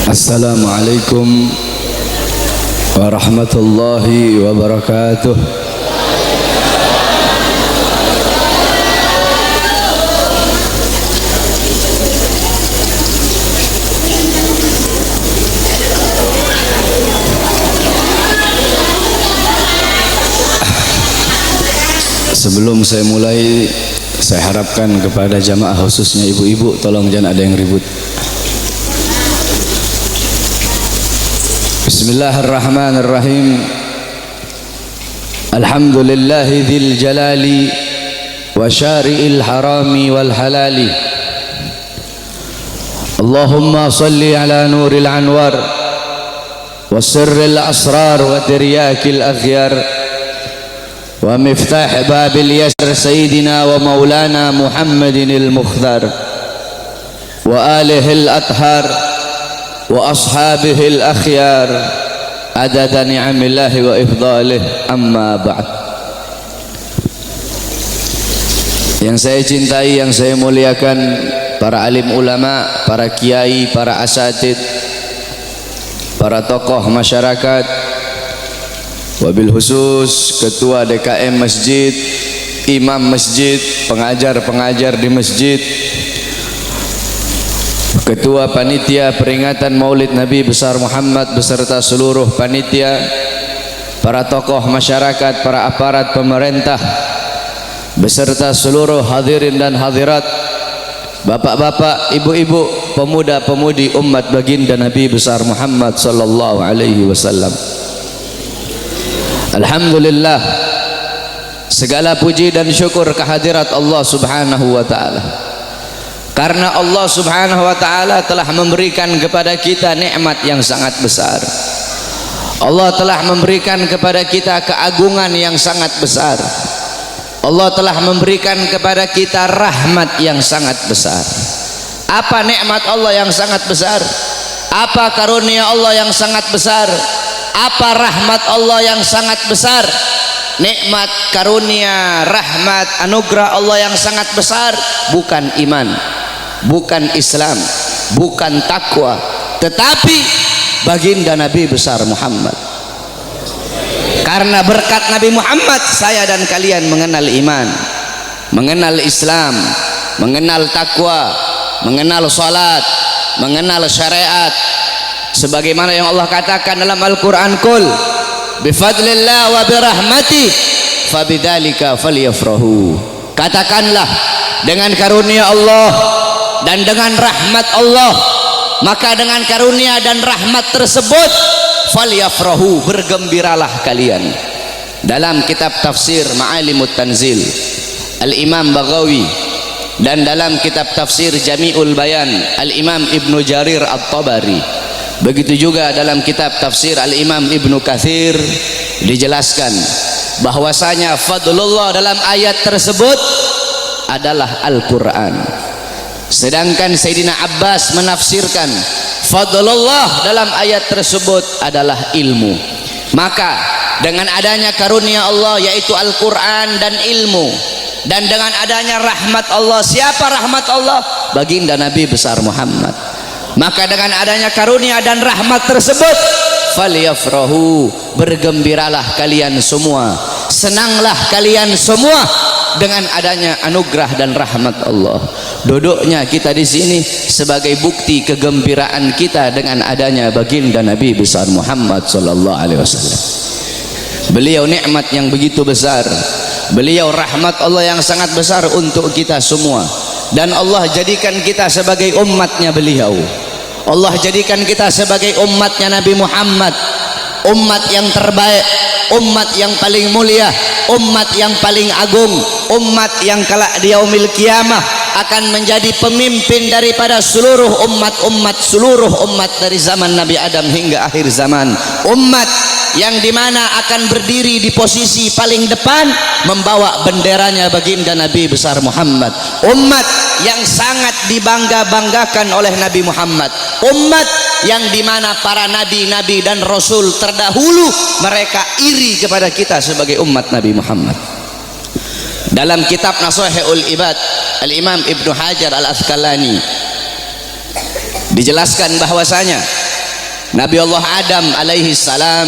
Assalamualaikum warahmatullahi wabarakatuh. Sebelum saya mulai, saya harapkan kepada jamaah khususnya ibu-ibu, tolong jangan ada yang ribut. Bismillahirrahmanirrahim. Alhamdulillahi dzil jalali wa syari'il harami wal halali. Allahumma salli ala nuril anwar wa sirril asrar wa tiryakil aghyar wa miftah babil yasr sayyidina wa maulana Muhammadin al-Mukhtar wa alihi al-athhar wa ashabihi al-akhyar adada ni'amillahi wa ifdalih, amma ba'd. Yang saya cintai, yang saya muliakan, para alim ulama, para kiai, para asatid, para tokoh masyarakat, wabil khusus ketua DKM masjid, imam masjid, pengajar-pengajar di masjid, ketua panitia peringatan Maulid Nabi besar Muhammad beserta seluruh panitia, para tokoh masyarakat, para aparat pemerintah beserta seluruh hadirin dan hadirat, bapak-bapak, ibu-ibu, pemuda-pemudi umat baginda Nabi besar Muhammad sallallahu alaihi wasallam. Alhamdulillah, segala puji dan syukur kehadirat Allah subhanahu wa ta'ala, karena Allah subhanahu wa ta'ala telah memberikan kepada kita nikmat yang sangat besar. Allah telah memberikan kepada kita keagungan yang sangat besar. Allah telah memberikan kepada kita rahmat yang sangat besar. Apa nikmat Allah yang sangat besar? Apa karunia Allah yang sangat besar? Apa rahmat Allah yang sangat besar? Nikmat, karunia, rahmat, anugerah Allah yang sangat besar bukan iman, bukan Islam, bukan takwa, tetapi baginda Nabi besar Muhammad. Karena berkat Nabi Muhammad, saya dan kalian mengenal iman, mengenal Islam, mengenal takwa, mengenal salat, mengenal syariat, sebagaimana yang Allah katakan dalam Al-Quran, Qul bifadlillah wa birahmati fabidzalika falyafrahu. Katakanlah, dengan karunia Allah dan dengan rahmat Allah, maka dengan karunia dan rahmat tersebut falyafrahu, bergembiralah kalian. Dalam kitab tafsir Ma'alimut Tanzil Al-Imam Baghawi, dan dalam kitab tafsir Jami'ul Bayan Al-Imam Ibnu Jarir At-Tabari, begitu juga dalam kitab tafsir Al-Imam Ibnu Katsir, dijelaskan bahwasanya fadlullah dalam ayat tersebut adalah Al-Quran. Sedangkan Sayyidina Abbas menafsirkan fadlullah dalam ayat tersebut adalah ilmu. Maka dengan adanya karunia Allah yaitu Al-Quran dan ilmu, dan dengan adanya rahmat Allah, siapa rahmat Allah? Baginda Nabi besar Muhammad. Maka dengan adanya karunia dan rahmat tersebut falyafrahu, bergembiralah kalian semua, senanglah kalian semua dengan adanya anugerah dan rahmat Allah. Duduknya kita di sini sebagai bukti kegembiraan kita dengan adanya baginda Nabi besar Muhammad sallallahu alaihi wasallam. Beliau nikmat yang begitu besar, beliau rahmat Allah yang sangat besar untuk kita semua, dan Allah jadikan kita sebagai umatnya beliau. Allah jadikan kita sebagai umatnya Nabi Muhammad, umat yang terbaik, umat yang paling mulia, umat yang paling agung, umat yang kelak di yaumil kiamah akan menjadi pemimpin daripada seluruh umat-umat, seluruh umat dari zaman Nabi Adam hingga akhir zaman. Umat yang dimana akan berdiri di posisi paling depan membawa benderanya baginda Nabi besar Muhammad. Umat yang sangat dibangga-banggakan oleh Nabi Muhammad. Umat yang dimana para nabi-nabi dan rasul terdahulu mereka iri kepada kita sebagai umat Nabi Muhammad. Dalam kitab Nashihul Ibad Al-Imam Ibnu Hajar Al-Asqalani dijelaskan bahwasanya Nabi Allah Adam alaihi salam,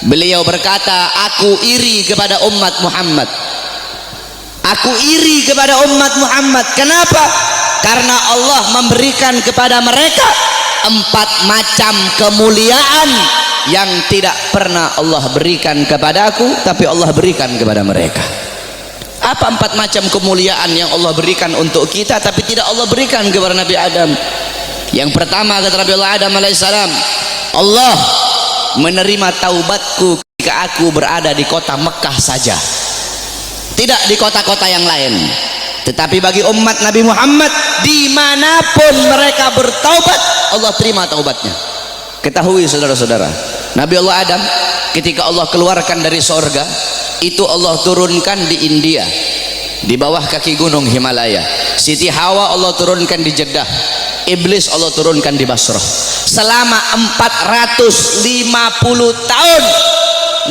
beliau berkata, aku iri kepada umat Muhammad. Aku iri kepada umat Muhammad. Kenapa? Karena Allah memberikan kepada mereka 4 macam kemuliaan yang tidak pernah Allah berikan kepada aku, tapi Allah berikan kepada mereka. Apa 4 macam kemuliaan yang Allah berikan untuk kita tapi tidak Allah berikan kepada Nabi Adam? Yang pertama, kata Nabi Allah Adam alaihissalam, Allah menerima taubatku ketika aku berada di kota Mekah saja, tidak di kota-kota yang lain. Tetapi bagi umat Nabi Muhammad, dimanapun mereka bertaubat, Allah terima taubatnya. Ketahui saudara-saudara, Nabi Allah Adam ketika Allah keluarkan dari sorga, itu Allah turunkan di India, di bawah kaki gunung Himalaya. Siti Hawa Allah turunkan di Jeddah, Iblis Allah turunkan di Basrah. Selama 450 tahun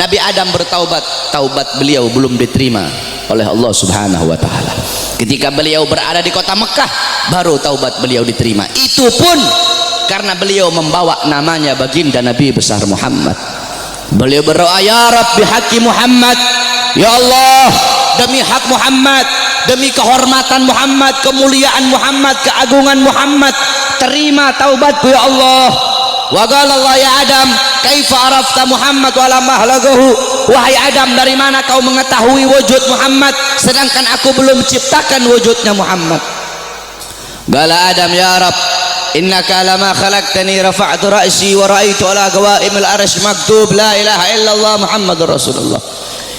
Nabi Adam bertaubat, taubat beliau belum diterima oleh Allah Subhanahu wa taala. Ketika beliau berada di kota Mekah, baru taubat beliau diterima. Itu pun karena beliau membawa namanya baginda Nabi besar Muhammad. Beliau berdoa, ya Rabbi haqqi Muhammad, ya Allah, demi hak Muhammad, demi kehormatan Muhammad, kemuliaan Muhammad, keagungan Muhammad, terima taubatku ya Allah. Wa qala Allah ya Adam, kaifa arafta Muhammad wa lam ahlagahu? Wahai Adam, dari mana kau mengetahui wujud Muhammad sedangkan aku belum ciptakan wujudnya Muhammad? Qala Adam, ya Rabb, innaka lama khalaqtani rafa'tu ra'si wa ra'aitu ala qawaimil arsy maktub la ilaha illallah Muhammadur Rasulullah.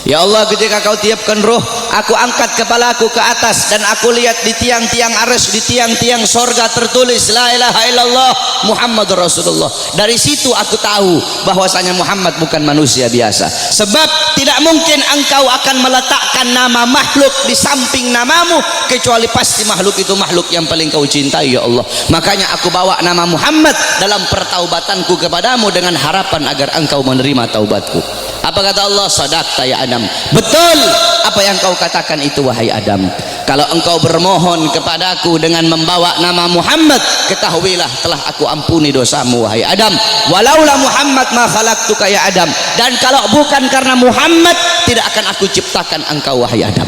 Ya Allah, ketika kau tiupkan ruh, aku angkat kepalaku ke atas dan aku lihat di tiang-tiang arsy, di tiang-tiang sorga tertulis la ilaha illallah Muhammadur Rasulullah. Dari situ aku tahu bahwasanya Muhammad bukan manusia biasa. Sebab tidak mungkin engkau akan meletakkan nama makhluk di samping namamu, kecuali pasti makhluk itu makhluk yang paling kau cintai ya Allah. Makanya aku bawa nama Muhammad dalam pertaubatanku kepadamu dengan harapan agar engkau menerima taubatku. Apa kata Allah? Sadaqta ya Adam, betul apa yang kau katakan itu wahai Adam. Kalau engkau bermohon kepadaku dengan membawa nama Muhammad, ketahuilah telah aku ampuni dosamu wahai Adam. Walaula Muhammad ma khalaqtuka ya Adam, dan kalau bukan karena Muhammad, tidak akan aku ciptakan engkau wahai Adam.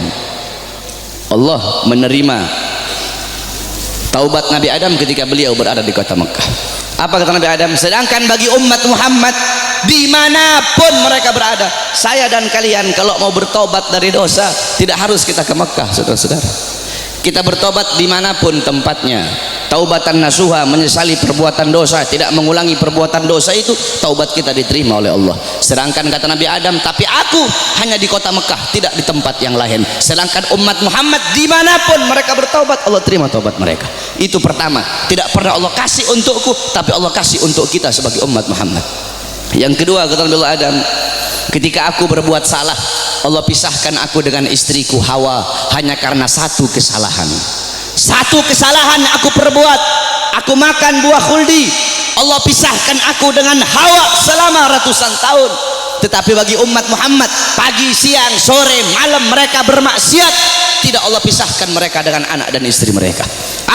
Allah menerima taubat Nabi Adam ketika beliau berada di kota Mekah. Apa kata Nabi Adam? Sedangkan bagi umat Muhammad, dimanapun mereka berada, saya dan kalian kalau mau bertobat dari dosa, tidak harus kita ke Mekah, saudara-saudara. Kita bertobat dimanapun tempatnya. Taubatan nasuha, menyesali perbuatan dosa, tidak mengulangi perbuatan dosa, itu taubat kita diterima oleh Allah. Sedangkan kata Nabi Adam, tapi aku hanya di kota Mekah, tidak di tempat yang lain. Sedangkan umat Muhammad dimanapun mereka bertaubat, Allah terima taubat mereka. Itu pertama, tidak pernah Allah kasih untukku, tapi Allah kasih untuk kita sebagai umat Muhammad. Yang kedua, kata Nabi Adam, ketika aku berbuat salah, Allah pisahkan aku dengan istriku Hawa hanya karena satu kesalahan. Satu kesalahan aku perbuat, aku makan buah khuldi, Allah pisahkan aku dengan Hawa selama ratusan tahun. Tetapi bagi umat Muhammad, pagi, siang, sore, malam mereka bermaksiat, tidak Allah pisahkan mereka dengan anak dan istri mereka.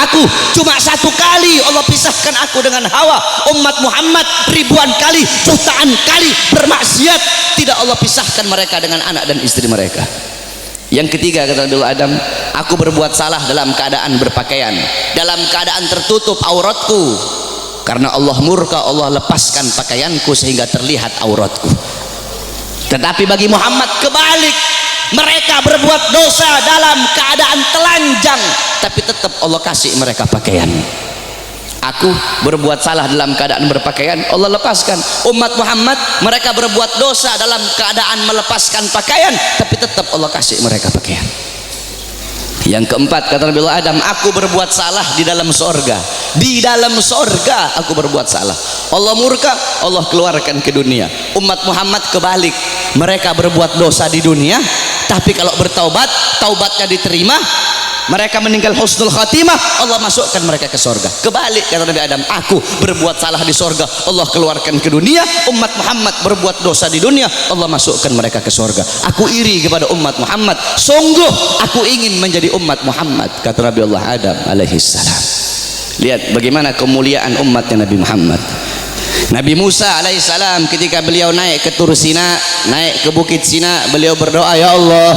Aku cuma satu kali Allah pisahkan aku dengan Hawa. Umat Muhammad ribuan kali, jutaan kali bermaksiat, tidak Allah pisahkan mereka dengan anak dan istri mereka. Yang ketiga, kata Nabi Adam, aku berbuat salah dalam keadaan berpakaian, dalam keadaan tertutup auratku. Karena Allah murka, Allah lepaskan pakaianku sehingga terlihat auratku. Tetapi bagi Muhammad kebalik, mereka berbuat dosa dalam keadaan telanjang, tapi tetap Allah kasih mereka pakaian. Aku berbuat salah dalam keadaan berpakaian, Allah lepaskan. Umat Muhammad, mereka berbuat dosa dalam keadaan melepaskan pakaian, tapi tetap Allah kasih mereka pakaian. Yang keempat, kata Nabi Adam, aku berbuat salah di dalam sorga. Di dalam sorga aku berbuat salah, Allah murka, Allah keluarkan ke dunia. Umat Muhammad kebalik, mereka berbuat dosa di dunia, tapi kalau bertaubat, taubatnya diterima, mereka meninggal husnul khatimah, Allah masukkan mereka ke sorga. Kebalik, kata Nabi Adam, aku berbuat salah di sorga, Allah keluarkan ke dunia. Umat Muhammad berbuat dosa di dunia, Allah masukkan mereka ke sorga. Aku iri kepada umat Muhammad, sungguh aku ingin menjadi umat Muhammad, kata Nabi Allah Adam alaihissalam. Lihat bagaimana kemuliaan umatnya Nabi Muhammad. Nabi Musa alaihissalam ketika beliau naik ke Tur Sina, naik ke Bukit Sina, beliau berdoa, ya Allah,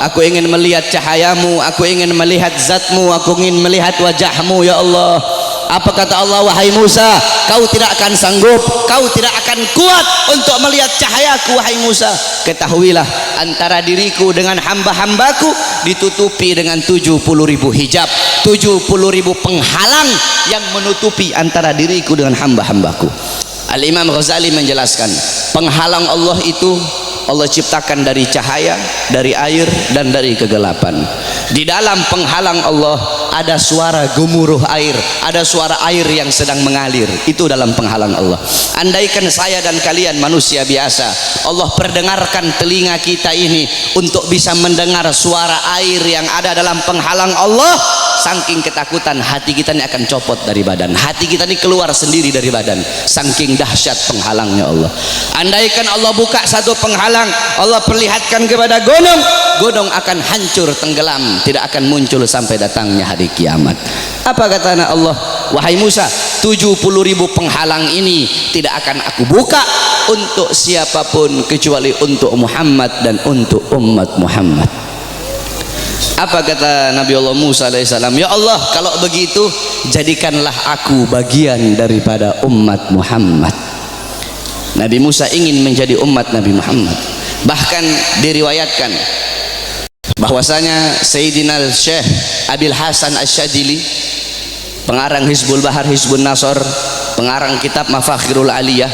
aku ingin melihat cahayamu, aku ingin melihat zatmu, aku ingin melihat wajahmu ya Allah. Apa kata Allah? Wahai Musa, kau tidak akan sanggup, kau tidak akan kuat untuk melihat cahayaku wahai Musa. Ketahuilah, antara diriku dengan hamba-hambaku ditutupi dengan 70.000 hijab, 70.000 penghalang yang menutupi antara diriku dengan hamba-hambaku. Al-Imam Ghazali menjelaskan, penghalang Allah itu Allah ciptakan dari cahaya, dari air, dan dari kegelapan. Di dalam penghalang Allah ada suara gemuruh air, ada suara air yang sedang mengalir. Itu dalam penghalang Allah. Andaikan saya dan kalian manusia biasa, Allah perdengarkan telinga kita ini untuk bisa mendengar suara air yang ada dalam penghalang Allah, saking ketakutan hati kita ini akan copot dari badan, hati kita ini keluar sendiri dari badan, saking dahsyat penghalangnya Allah. Andaikan Allah buka satu penghalang, Allah perlihatkan kepada gunung, gunung akan hancur tenggelam, tidak akan muncul sampai datangnya hari kiamat. Apa kata Allah? Wahai Musa, 70.000 penghalang ini tidak akan aku buka untuk siapapun kecuali untuk Muhammad dan untuk umat Muhammad. Apa kata Nabi Allah Musa alaihissalam? Ya Allah, kalau begitu jadikanlah aku bagian daripada umat Muhammad. Nabi Musa ingin menjadi umat Nabi Muhammad. Bahkan diriwayatkan bahwasanya Sayyidina Syekh Abil Hasan Asyadili, pengarang Hizbul Bahar, Hizbun Nasr, pengarang kitab Mafakhirul Aliyah,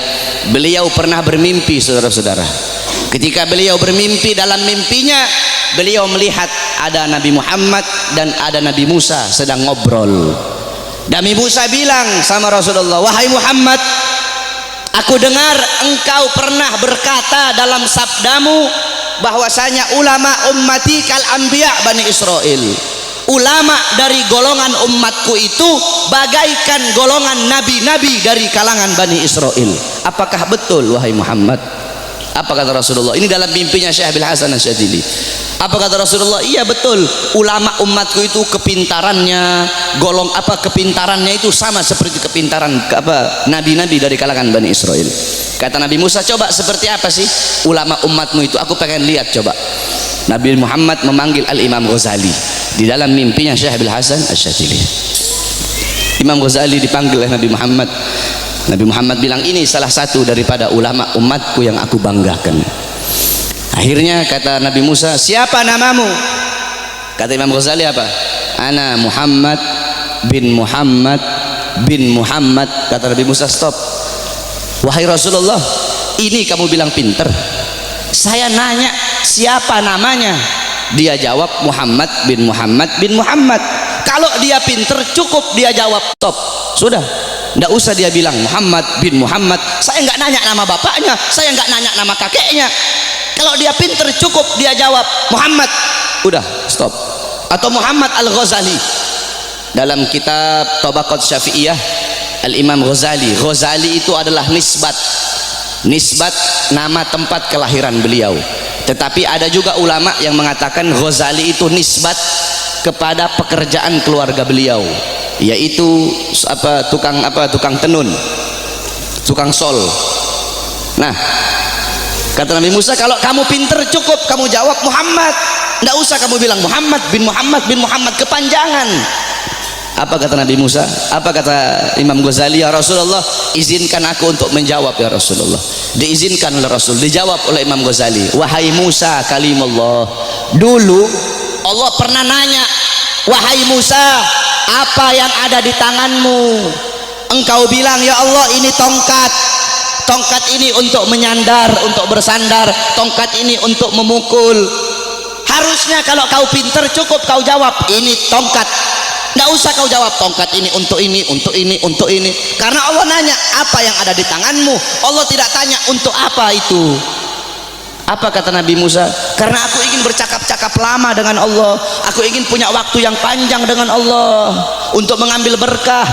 beliau pernah bermimpi, saudara-saudara. Ketika beliau bermimpi, dalam mimpinya beliau melihat ada Nabi Muhammad dan ada Nabi Musa sedang ngobrol. Nabi Musa bilang sama Rasulullah, wahai Muhammad, aku dengar engkau pernah berkata dalam sabdamu bahwasanya ulama ummati kal anbiya Bani Israel. Ulama dari golongan umatku itu bagaikan golongan nabi-nabi dari kalangan Bani Israel. Apakah betul wahai Muhammad? Apa kata Rasulullah? Ini dalam mimpinya Syekh Abil Hasan Asyadili. Apa kata Rasulullah? Iya betul, ulama umatku itu kepintarannya kepintarannya itu sama seperti kepintaran nabi-nabi dari kalangan Bani Israel. Kata Nabi Musa, coba seperti apa sih ulama umatmu itu? Aku pengen lihat coba. Nabi Muhammad memanggil Al-Imam Ghazali di dalam mimpinya Syekh Abil Hasan Asyadili. Imam Ghazali dipanggil oleh Nabi Muhammad. Nabi Muhammad bilang, ini salah satu daripada ulama umatku yang aku banggakan. Akhirnya kata Nabi Musa, siapa namamu? Kata Imam Ghazali apa? Ana Muhammad bin Muhammad bin Muhammad. Kata Nabi Musa, stop. Wahai Rasulullah, ini kamu bilang pinter. Saya nanya siapa namanya? Dia jawab Muhammad bin Muhammad bin Muhammad. Kalau dia pinter cukup dia jawab stop. Sudah, tidak usah dia bilang Muhammad bin Muhammad. Saya nggak nanya nama bapaknya, saya nggak nanya nama kakeknya. Kalau dia pinter cukup dia jawab Muhammad. Udah, stop. Atau Muhammad Al-Ghazali. Dalam kitab Tabaqat Syafi'iyah, Al-Imam Ghazali. Ghazali itu adalah nisbat nama tempat kelahiran beliau. Tetapi ada juga ulama yang mengatakan Ghazali itu nisbat kepada pekerjaan keluarga beliau, yaitu tukang tenun, tukang sol. Nah, kata Nabi Musa, kalau kamu pinter cukup kamu jawab Muhammad, tidak usah kamu bilang Muhammad bin Muhammad bin Muhammad, kepanjangan. Apa kata Nabi Musa? Apa kata Imam Ghazali? Ya Rasulullah, izinkan aku untuk menjawab ya Rasulullah. Diizinkan oleh Rasul, dijawab oleh Imam Ghazali. Wahai Musa kalimullah, dulu Allah pernah nanya, wahai Musa, apa yang ada di tanganmu? Engkau bilang, ya Allah, ini tongkat. Tongkat ini untuk menyandar, untuk bersandar. Tongkat ini untuk memukul. Harusnya kalau kau pinter cukup kau jawab, ini tongkat. Nggak usah kau jawab tongkat ini untuk ini, untuk ini, untuk ini. Karena Allah nanya apa yang ada di tanganmu. Allah tidak tanya untuk apa itu. Apa kata Nabi Musa? Karena aku ingin bercakap-cakap lama dengan Allah. Aku ingin punya waktu yang panjang dengan Allah untuk mengambil berkah.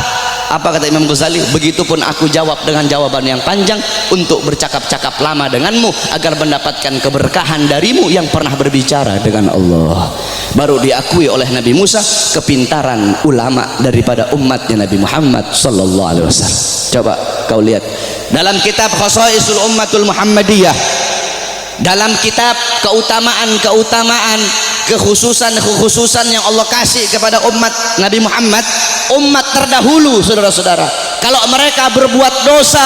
Apa kata Imam Ghazali? Begitupun aku jawab dengan jawaban yang panjang untuk bercakap-cakap lama denganmu agar mendapatkan keberkahan darimu yang pernah berbicara dengan Allah. Baru diakui oleh Nabi Musa kepintaran ulama daripada umatnya Nabi Muhammad sallallahu alaihi wasallam. Coba kau lihat dalam kitab Khasaisul Ummatul Muhammadiyah, dalam kitab keutamaan-keutamaan, kekhususan yang Allah kasih kepada umat Nabi Muhammad, umat terdahulu, saudara-saudara, kalau mereka berbuat dosa,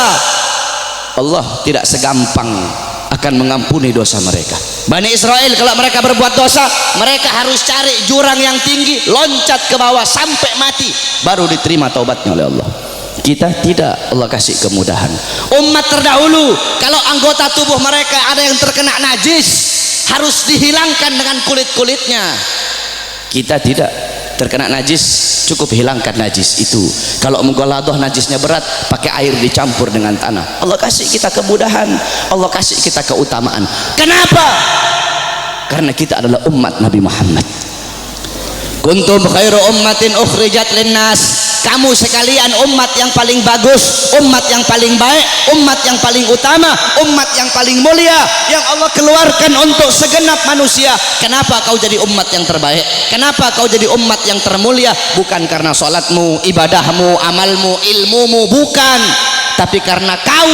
Allah tidak segampang akan mengampuni dosa mereka. Bani Israel kalau mereka berbuat dosa, mereka harus cari jurang yang tinggi, loncat ke bawah sampai mati, baru diterima taubatnya oleh Allah. Kita tidak, Allah kasih kemudahan. Umat terdahulu kalau anggota tubuh mereka ada yang terkena najis, harus dihilangkan dengan kulit-kulitnya. Kita tidak, terkena najis cukup hilangkan najis itu. Kalau menggoladoh najisnya berat, pakai air dicampur dengan tanah. Allah kasih kita kemudahan, Allah kasih kita keutamaan. Kenapa? Karena kita adalah umat Nabi Muhammad. Kuntum khairu ummatin ukhrijat linnas. Kamu sekalian umat yang paling bagus, umat yang paling baik, umat yang paling utama, umat yang paling mulia yang Allah keluarkan untuk segenap manusia. Kenapa kau jadi umat yang terbaik? Kenapa kau jadi umat yang termulia? Bukan karena salatmu, ibadahmu, amalmu, ilmumu, bukan, tapi karena kau,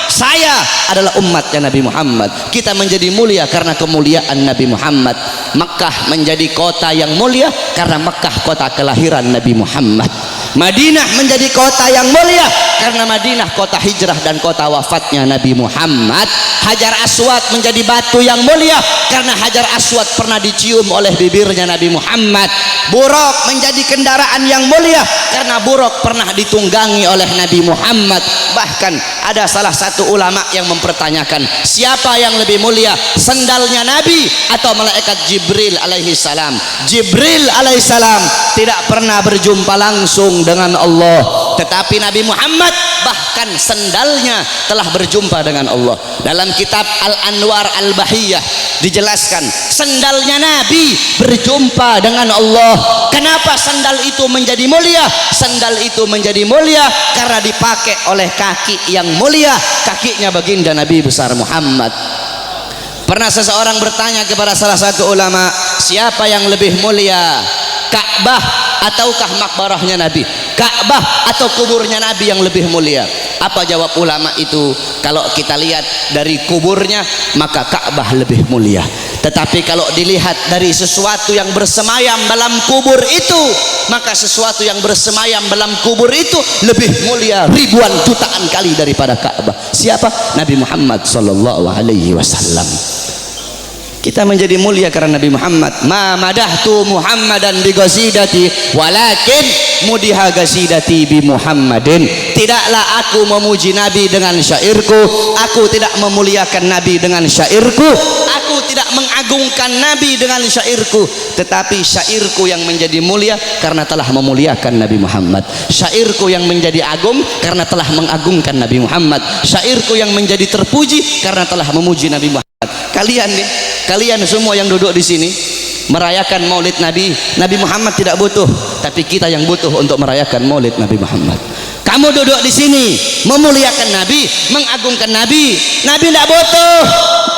saya adalah umatnya Nabi Muhammad. Kita menjadi mulia karena kemuliaan Nabi Muhammad. Makkah menjadi kota yang mulia karena Makkah kota kelahiran Nabi Muhammad. Madinah menjadi kota yang mulia karena Madinah kota hijrah dan kota wafatnya Nabi Muhammad. Hajar Aswad menjadi batu yang mulia karena Hajar Aswad pernah dicium oleh bibirnya Nabi Muhammad. Buraq menjadi kendaraan yang mulia karena Buraq pernah ditunggangi oleh Nabi Muhammad. Bahkan ada salah satu ulama yang mempertanyakan, siapa yang lebih mulia, sendalnya Nabi atau malaikat Jibril alaihi salam? Jibril alaihi salam tidak pernah berjumpa langsung dengan Allah, tetapi Nabi Muhammad bahkan sendalnya telah berjumpa dengan Allah. Dalam kitab Al-Anwar Al-Bahiyah dijelaskan sendalnya Nabi berjumpa dengan Allah. Kenapa sandal itu menjadi mulia? Sandal itu menjadi mulia karena dipakai oleh kaki yang mulia, kakinya baginda Nabi besar Muhammad. Pernah seseorang bertanya kepada salah satu ulama, siapa yang lebih mulia, Ka'bah ataukah makbarahnya Nabi? Ka'bah atau kuburnya Nabi yang lebih mulia? Apa jawab ulama itu? Kalau kita lihat dari kuburnya, maka Ka'bah lebih mulia. Tetapi kalau dilihat dari sesuatu yang bersemayam dalam kubur itu, maka sesuatu yang bersemayam dalam kubur itu lebih mulia ribuan jutaan kali daripada Ka'bah. Siapa? Nabi Muhammad sallallahu alaihi wasallam. Kita menjadi mulia karena Nabi Muhammad. Ma madahtu Muhammadan bi qasidati walakin mudiha qasidati bi Muhammadin. Tidaklah aku memuji Nabi dengan syairku, aku tidak memuliakan Nabi dengan syairku, aku tidak mengagungkan Nabi dengan syairku, tetapi syairku yang menjadi mulia karena telah memuliakan Nabi Muhammad. Syairku yang menjadi agung karena telah mengagungkan Nabi Muhammad. Syairku yang menjadi terpuji karena telah memuji Nabi Muhammad. Kalian nih, kalian semua yang duduk di sini merayakan Maulid Nabi. Nabi Muhammad tidak butuh, tapi kita yang butuh untuk merayakan Maulid Nabi Muhammad. Kamu duduk di sini memuliakan Nabi, mengagungkan Nabi. Nabi tidak butuh,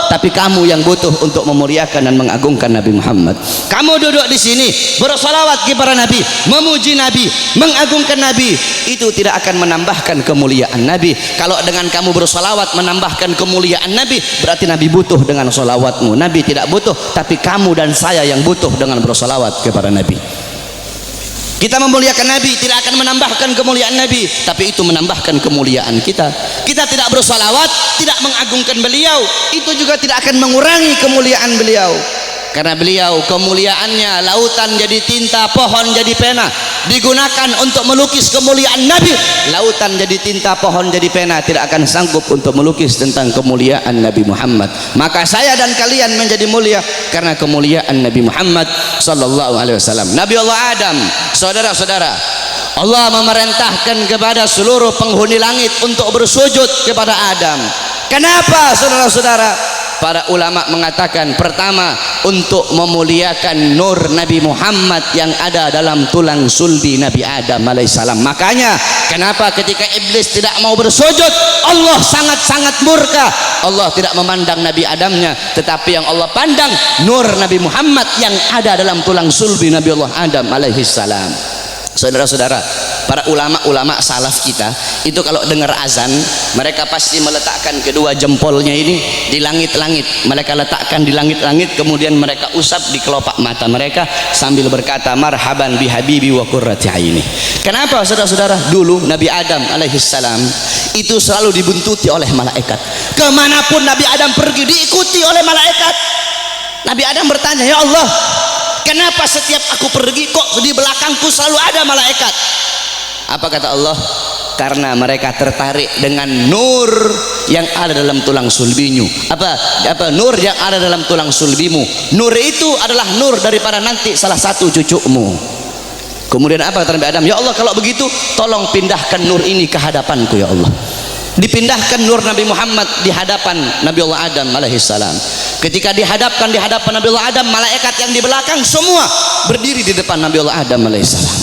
tapi kamu yang butuh untuk memuliakan dan mengagungkan Nabi Muhammad. Kamu duduk di sini bersolawat kepada Nabi, memuji Nabi, mengagungkan Nabi. Itu tidak akan menambahkan kemuliaan Nabi. Kalau dengan kamu bersolawat menambahkan kemuliaan Nabi, berarti Nabi butuh dengan solawatmu. Nabi tidak butuh, tapi kamu dan saya yang butuh dengan bersolawat kepada Nabi. Kita memuliakan Nabi tidak akan menambahkan kemuliaan Nabi, tapi itu menambahkan kemuliaan kita. Kita tidak bersolawat, tidak mengagungkan beliau, itu juga tidak akan mengurangi kemuliaan beliau. Karena beliau kemuliaannya lautan jadi tinta, pohon jadi pena, digunakan untuk melukis kemuliaan Nabi. Lautan jadi tinta, pohon jadi pena, tidak akan sanggup untuk melukis tentang kemuliaan Nabi Muhammad. Maka saya dan kalian menjadi mulia karena kemuliaan Nabi Muhammad sallallahu alaihi wasallam. Nabi Allah Adam, saudara-saudara, Allah memerintahkan kepada seluruh penghuni langit untuk bersujud kepada Adam. Kenapa, saudara-saudara? para ulama mengatakan pertama untuk memuliakan nur Nabi Muhammad yang ada dalam tulang sulbi Nabi Adam alaihissalam. Makanya kenapa ketika iblis tidak mau bersujud, Allah sangat-sangat murka. Allah tidak memandang Nabi Adamnya, tetapi yang Allah pandang nur Nabi Muhammad yang ada dalam tulang sulbi Nabi Allah Adam alaihissalam. Saudara-saudara, para ulama-ulama salaf kita itu kalau dengar azan, mereka pasti meletakkan kedua jempolnya ini di langit-langit. Mereka letakkan di langit-langit, kemudian mereka usap di kelopak mata mereka sambil berkata, marhaban bi habibi wa qurrati aini. Kenapa saudara-saudara? Dulu Nabi Adam alaihissalam itu selalu dibuntuti oleh malaikat. Kemanapun Nabi Adam pergi diikuti oleh malaikat. Nabi Adam bertanya, ya Allah, kenapa setiap aku pergi kok di belakangku selalu ada malaikat? Apa kata Allah? Karena mereka tertarik dengan nur yang ada dalam tulang sulbimu. Apa nur yang ada dalam tulang sulbimu? Nur itu adalah nur daripada nanti salah satu cucumu. Kemudian apa kata Nabi Adam? Ya Allah, kalau begitu tolong pindahkan nur ini ke hadapanku ya Allah. Dipindahkan nur Nabi Muhammad di hadapan Nabi Allah Adam alaihissalam. Ketika dihadapkan di hadapan Nabi Allah Adam, malaikat yang di belakang semua berdiri di depan Nabi Allah Adam alaihissalam.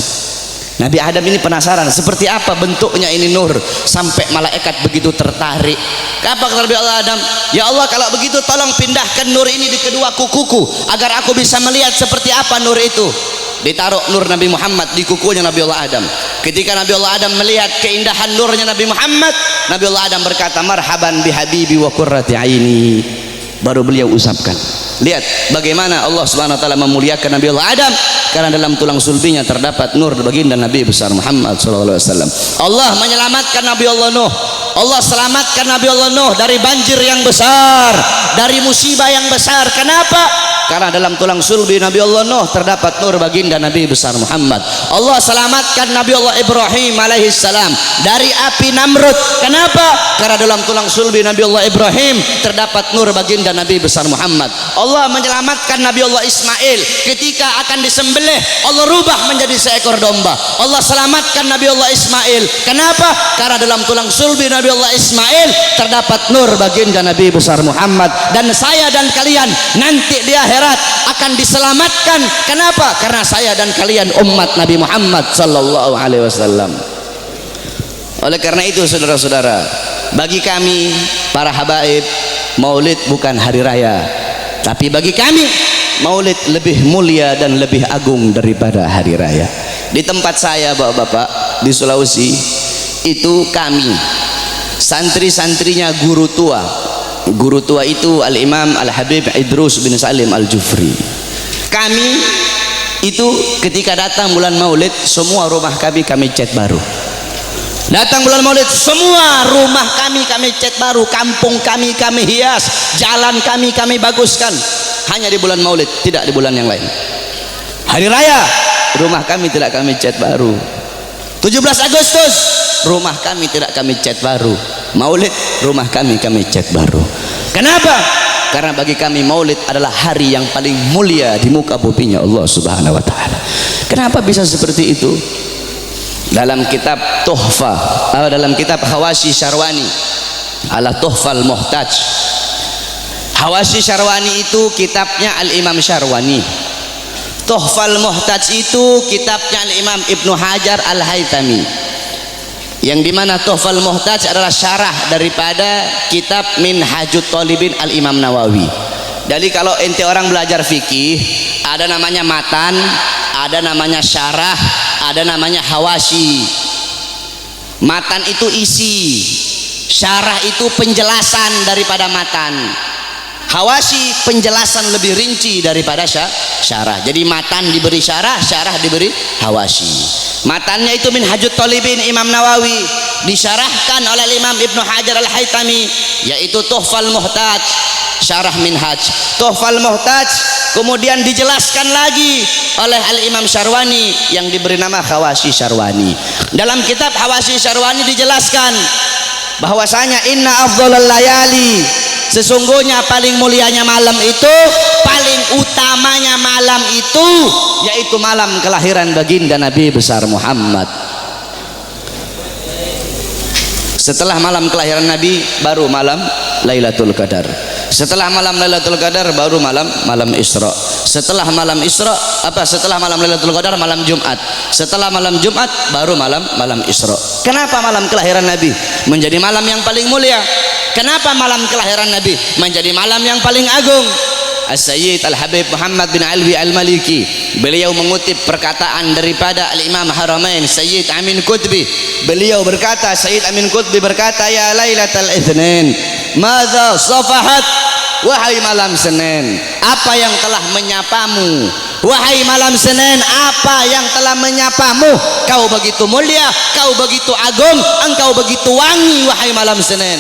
Nabi Adam ini penasaran seperti apa bentuknya ini nur sampai malaikat begitu tertarik. Apa kata Nabi Allah Adam? Ya Allah, kalau begitu tolong pindahkan nur ini di kedua kukuku agar aku bisa melihat seperti apa nur itu. Ditaruh nur Nabi Muhammad di kukunya Nabi Allah Adam. Ketika Nabi Allah Adam melihat keindahan nurnya Nabi Muhammad, Nabi Allah Adam berkata, marhaban bi habibi wa qurrati aini. Baru beliau usapkan. Lihat bagaimana Allah Subhanahu wa taala memuliakan Nabi Allah Adam, karena dalam tulang sulbinya terdapat nur baginda Nabi besar Muhammad sallallahu alaihi wasallam. Allah menyelamatkan Nabi Allah Nuh. Allah selamatkan Nabi Allah Nuh dari banjir yang besar, dari musibah yang besar. Kenapa? Karena dalam tulang sulbi Nabi Allah Nuh terdapat nur baginda Nabi besar Muhammad. Allah selamatkan Nabi Allah Ibrahim alaihissalam dari api Namrud. Kenapa? Karena dalam tulang sulbi Nabi Allah Ibrahim terdapat nur baginda Nabi besar Muhammad. Allah menyelamatkan Nabi Allah Ismail ketika akan disembelih, Allah rubah menjadi seekor domba. Allah selamatkan Nabi Allah Ismail. Kenapa? Karena dalam tulang sulbi Nabi Allah Ismail terdapat nur baginda Nabi besar Muhammad. Dan saya dan kalian nanti di akhirat akan diselamatkan. Kenapa? Karena saya dan kalian umat Nabi Muhammad sallallahu alaihi wasallam. Oleh karena itu saudara-saudara, bagi kami para habaib, maulid bukan hari raya, tapi bagi kami maulid lebih mulia dan lebih agung daripada hari raya. Di tempat saya bapak-bapak di Sulawesi itu kami santri-santrinya guru tua. Guru tua itu Al-Imam Al-Habib Idrus bin Salim Al-Jufri. Kami itu ketika datang bulan maulid, semua rumah kami cat baru. Datang bulan maulid, semua rumah kami cat baru, kampung kami hias, jalan kami baguskan. Hanya di bulan maulid, tidak di bulan yang lain. Hari raya, rumah kami tidak kami cat baru. 17 Agustus, rumah kami tidak kami cat baru. Maulid, rumah kami cat baru. Kenapa? Karena bagi kami maulid adalah hari yang paling mulia di muka buminya Allah Subhanahu wa taala. Kenapa bisa seperti itu? Dalam kitab Tuhfa, dalam kitab Hawashi Syarwani ala Tuhfal Muhtaj. Hawashi Syarwani itu kitabnya Al-Imam Syarwani. Tuhfal Muhtaj itu kitabnya Al-Imam Ibnu Hajar Al-Haytami, yang dimana Tuhfal Muhtaj adalah syarah daripada kitab Minhajut Talibin Al-Imam Nawawi. Jadi kalau ente orang belajar fikih, ada namanya matan, ada namanya syarah, ada namanya hawashi. Matan itu isi, syarah itu penjelasan daripada matan, hawashi penjelasan lebih rinci daripada syarah. Jadi matan diberi syarah, syarah diberi hawashi. Matannya itu Minhajut Talibin Imam Nawawi, disyarahkan oleh Imam Ibnu Hajar Al-Haytami, yaitu Tuhfal Muhtaj, syarah Minhaj. Tuhfal Muhtaj kemudian dijelaskan lagi oleh Al-Imam Syarwani yang diberi nama Hawashi Syarwani. Dalam kitab Hawashi Syarwani dijelaskan bahwasanya inna afdhalal layali, sesungguhnya paling mulianya malam itu, paling utamanya malam itu, yaitu malam kelahiran baginda Nabi besar Muhammad. Setelah malam kelahiran Nabi baru malam Lailatul Qadar. Setelah malam Lailatul Qadar baru malam Isra. Setelah malam Isra setelah malam Lailatul Qadar malam Jumat. Setelah malam Jumat baru malam Isra. Kenapa malam kelahiran Nabi menjadi malam yang paling mulia? Kenapa malam kelahiran Nabi menjadi malam yang paling agung? As-Sayyid Al-Habib Muhammad bin Alwi Al-Maliki, beliau mengutip perkataan daripada Al-Imam Haramain Sayyid Amin Qutbi. Beliau berkata, Sayyid Amin Qutbi berkata, ya Lailatul Itsnin, madza safahat, wahai malam Senin, apa yang telah menyapamu? Wahai malam Senin, apa yang telah menyapamu? Kau begitu mulia, kau begitu agung, engkau begitu wangi, wahai malam Senin.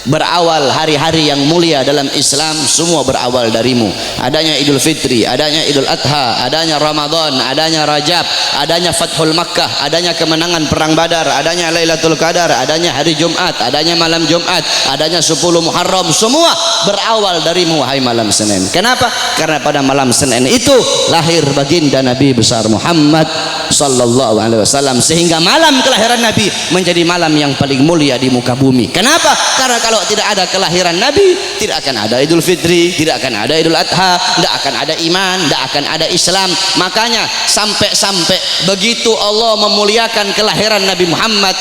Berawal hari-hari yang mulia dalam Islam semua berawal darimu. Adanya Idul Fitri, adanya Idul Adha, adanya Ramadan, adanya Rajab, adanya Fathul Makkah, adanya kemenangan perang Badar, adanya Lailatul Qadar, adanya hari Jumat, adanya malam Jumat, adanya 10 Muharram, semua berawal darimu wahai malam Senin. Kenapa? Karena pada malam Senin itu lahir baginda Nabi besar Muhammad sallallahu alaihi wasallam, sehingga malam kelahiran Nabi menjadi malam yang paling mulia di muka bumi. Kenapa? Karena kalau tidak ada kelahiran Nabi, tidak akan ada Idul Fitri, tidak akan ada Idul Adha, tidak akan ada iman, tidak akan ada Islam. Makanya sampai begitu Allah memuliakan kelahiran Nabi Muhammad,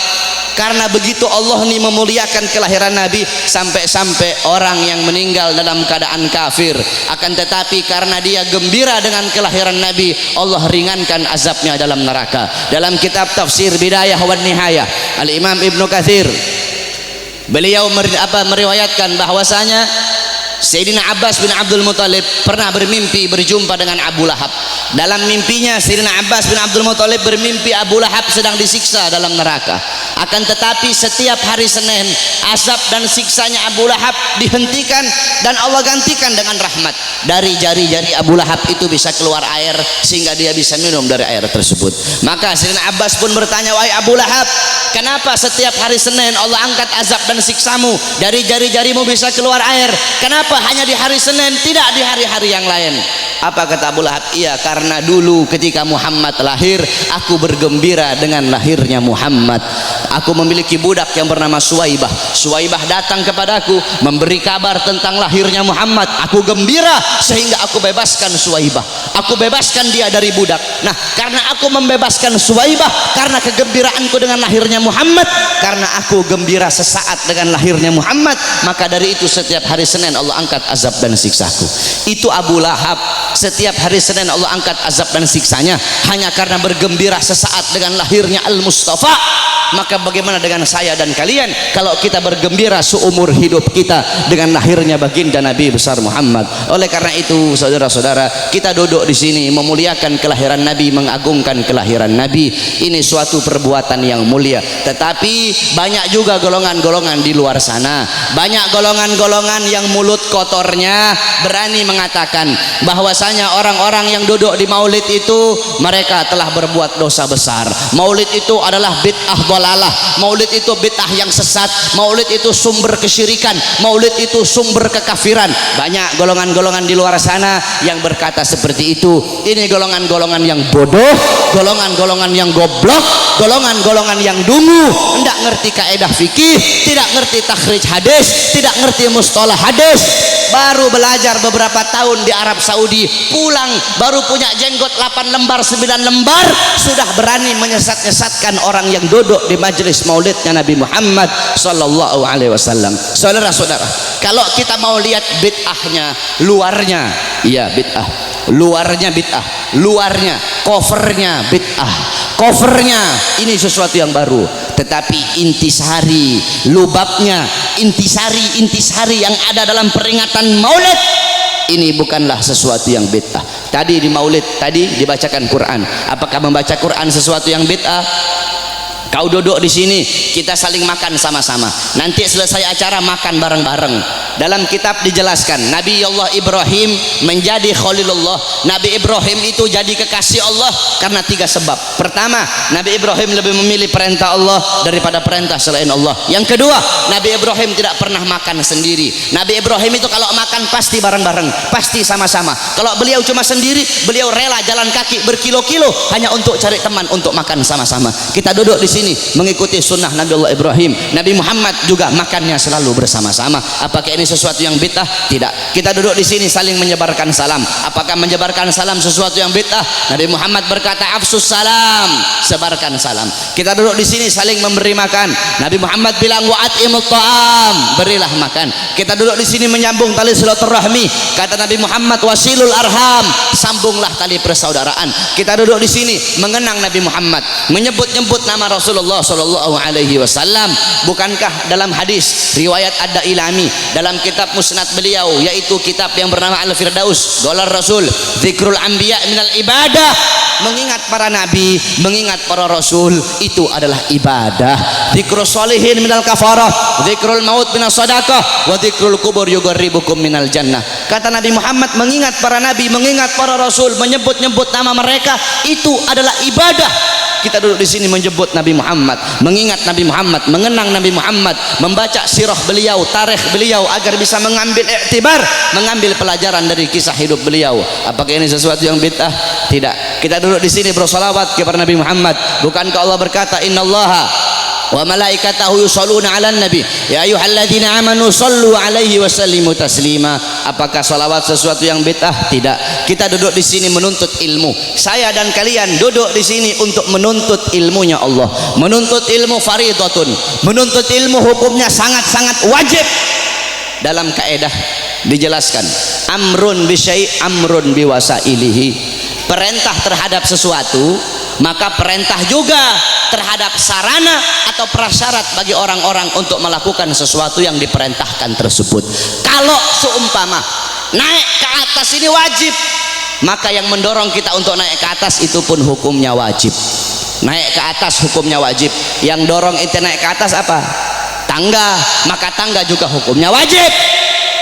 karena begitu Allah nih memuliakan kelahiran Nabi, sampai-sampai orang yang meninggal dalam keadaan kafir, akan tetapi karena dia gembira dengan kelahiran Nabi, Allah ringankan azabnya dalam neraka. Dalam kitab tafsir Bidayah wan Nihayah, Al-Imam Ibnu Katsir beliau meriwayatkan bahwasanya Sayyidina Abbas bin Abdul Muthalib pernah bermimpi berjumpa dengan Abu Lahab. Dalam mimpinya Sayyidina Abbas bin Abdul Muthalib bermimpi Abu Lahab sedang disiksa dalam neraka. Akan tetapi setiap hari Senin azab dan siksanya Abu Lahab dihentikan dan Allah gantikan dengan rahmat. Dari jari-jari Abu Lahab itu bisa keluar air sehingga dia bisa minum dari air tersebut. Maka Sayyidina Abbas pun bertanya, wahai Abu Lahab, kenapa setiap hari Senin Allah angkat azab dan siksamu? Dari jari-jarimu bisa keluar air, kenapa hanya di hari Senin, tidak di hari-hari yang lain? Apa kata Abu Lahab? Iya, karena dulu ketika Muhammad lahir, aku bergembira dengan lahirnya Muhammad. Aku memiliki budak yang bernama Suwaibah. Suwaibah datang kepadaku memberi kabar tentang lahirnya Muhammad. Aku gembira sehingga aku bebaskan Suwaibah. Aku bebaskan dia dari budak. Nah, karena aku membebaskan Suwaibah, karena kegembiraanku dengan lahirnya Muhammad, karena aku gembira sesaat dengan lahirnya Muhammad, maka dari itu setiap hari Senin Allah angkat azab dan siksaku. Itu Abu Lahab. Setiap hari Senin Allah angkat azab dan siksanya hanya karena bergembira sesaat dengan lahirnya Al-Mustafa. Maka bagaimana dengan saya dan kalian kalau kita bergembira seumur hidup kita dengan lahirnya baginda Nabi besar Muhammad? Oleh karena itu saudara-saudara, kita duduk di sini memuliakan kelahiran Nabi, mengagungkan kelahiran Nabi. Ini suatu perbuatan yang mulia. Tetapi banyak juga golongan-golongan di luar sana, banyak golongan-golongan yang mulut kotornya berani mengatakan bahwasanya orang-orang yang duduk di maulid itu mereka telah berbuat dosa besar. Maulid itu adalah bid'ah dhalalah, maulid itu bid'ah yang sesat, maulid itu sumber kesyirikan, maulid itu sumber kekafiran. Banyak golongan-golongan di luar sana yang berkata seperti itu. Ini golongan-golongan yang bodoh, golongan-golongan yang goblok, golongan-golongan yang dungu, tidak ngerti kaidah fikih, tidak ngerti takhrij hadis, tidak ngerti mustalah hadis, baru belajar beberapa tahun di Arab Saudi, pulang baru punya jenggot 8 lembar 9 lembar, sudah berani menyesat-nyesatkan orang yang duduk di majelis maulidnya Nabi Muhammad sallallahu alaihi wasallam. Saudara-saudara, kalau kita mau lihat bid'ahnya, luarnya iya bid'ah, luarnya bid'ah, luarnya covernya bid'ah, covernya ini sesuatu yang baru, tetapi intisari, lubabnya, intisari yang ada dalam peringatan maulid ini bukanlah sesuatu yang bid'ah. Tadi di maulid tadi dibacakan Quran. Apakah membaca Quran sesuatu yang bid'ah? Kau duduk di sini, kita saling makan sama-sama. Nanti selesai acara makan bareng-bareng. Dalam kitab dijelaskan, Nabi Allah Ibrahim menjadi Khalilullah. Nabi Ibrahim itu jadi kekasih Allah karena 3 sebab. Pertama, Nabi Ibrahim lebih memilih perintah Allah daripada perintah selain Allah. Yang kedua, Nabi Ibrahim tidak pernah makan sendiri. Nabi Ibrahim itu kalau makan pasti bareng-bareng, pasti sama-sama. Kalau beliau cuma sendiri, beliau rela jalan kaki berkilo-kilo hanya untuk cari teman untuk makan sama-sama. Kita duduk di sini mengikuti sunnah Nabi Allah Ibrahim. Nabi Muhammad juga makannya selalu bersama-sama. Apakah ini ini sesuatu yang bid'ah? Tidak. Kita duduk di sini saling menyebarkan salam. Apakah menyebarkan salam sesuatu yang bid'ah? Nabi Muhammad berkata, afsus salam, sebarkan salam. Kita duduk di sini saling memberi makan. Nabi Muhammad bilang, wa at'imut ta'am, berilah makan. Kita duduk di sini menyambung tali silaturahmi. Kata Nabi Muhammad, wasilul arham, sambunglah tali persaudaraan. Kita duduk di sini mengenang Nabi Muhammad, menyebut-nyebut nama Rasulullah sallallahu alaihi wasallam. Bukankah dalam hadis riwayat Ad-Dailami dalam kitab musnad beliau, yaitu kitab yang bernama Al-Firdaus, Qalar Rasul, zikrul anbiya minal ibadah, mengingat para nabi, mengingat para rasul itu adalah ibadah. Zikrul sholihin minal kafarah, zikrul maut minas sadaqah, wa zikrul kubur yugarribukum minal jannah. Kata Nabi Muhammad, mengingat para nabi, mengingat para rasul, menyebut-nyebut nama mereka itu adalah ibadah. Kita duduk di sini menyebut Nabi Muhammad, mengingat Nabi Muhammad, mengenang Nabi Muhammad, membaca sirah beliau, tarikh beliau, agar bisa mengambil iktibar, mengambil pelajaran dari kisah hidup beliau. Apakah ini sesuatu yang bid'ah? Tidak. Kita duduk di sini bersolawat kepada Nabi Muhammad. Bukankah Allah berkata, innallaha wa malaikatahu yusholluna 'alan nabi ya ayyuhalladzina amanu shollu 'alaihi wa sallimu taslima. Apakah salawat sesuatu yang bid'ah? Tidak. Kita duduk di sini menuntut ilmu. Saya dan kalian duduk di sini untuk menuntut ilmunya Allah. Menuntut ilmu fardhatun. Menuntut ilmu hukumnya sangat-sangat wajib. Dalam kaidah dijelaskan, amrun bi syai' amrun bi wasailihi. Perintah terhadap sesuatu, maka perintah juga terhadap sarana atau prasyarat bagi orang-orang untuk melakukan sesuatu yang diperintahkan tersebut. Kalau seumpama naik ke atas ini wajib, maka yang mendorong kita untuk naik ke atas itu pun hukumnya wajib. Naik ke atas hukumnya wajib. Yang dorong itu naik ke atas apa? Tangga, maka tangga juga hukumnya wajib.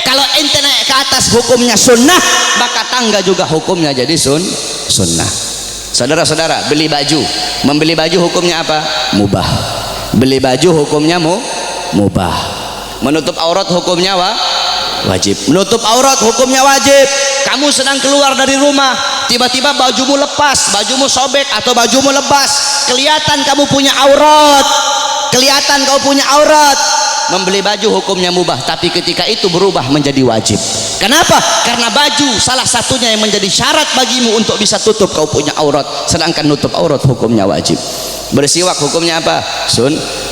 Kalau ente naik ke atas hukumnya sunnah, maka tangga juga hukumnya jadi sunnah. Saudara-saudara, beli baju, membeli baju hukumnya apa? Mubah. Beli baju hukumnya mubah. Menutup aurat hukumnya wajib. Menutup aurat hukumnya wajib. Kamu sedang keluar dari rumah, tiba-tiba bajumu lepas, bajumu sobek atau bajumu lepas, kelihatan kamu punya aurat. Kelihatan kau punya aurat. Membeli baju hukumnya mubah, tapi ketika itu berubah menjadi wajib. Kenapa? Karena baju salah satunya yang menjadi syarat bagimu untuk bisa tutup kau punya aurat, sedangkan nutup aurat hukumnya wajib. Bersiwak hukumnya apa?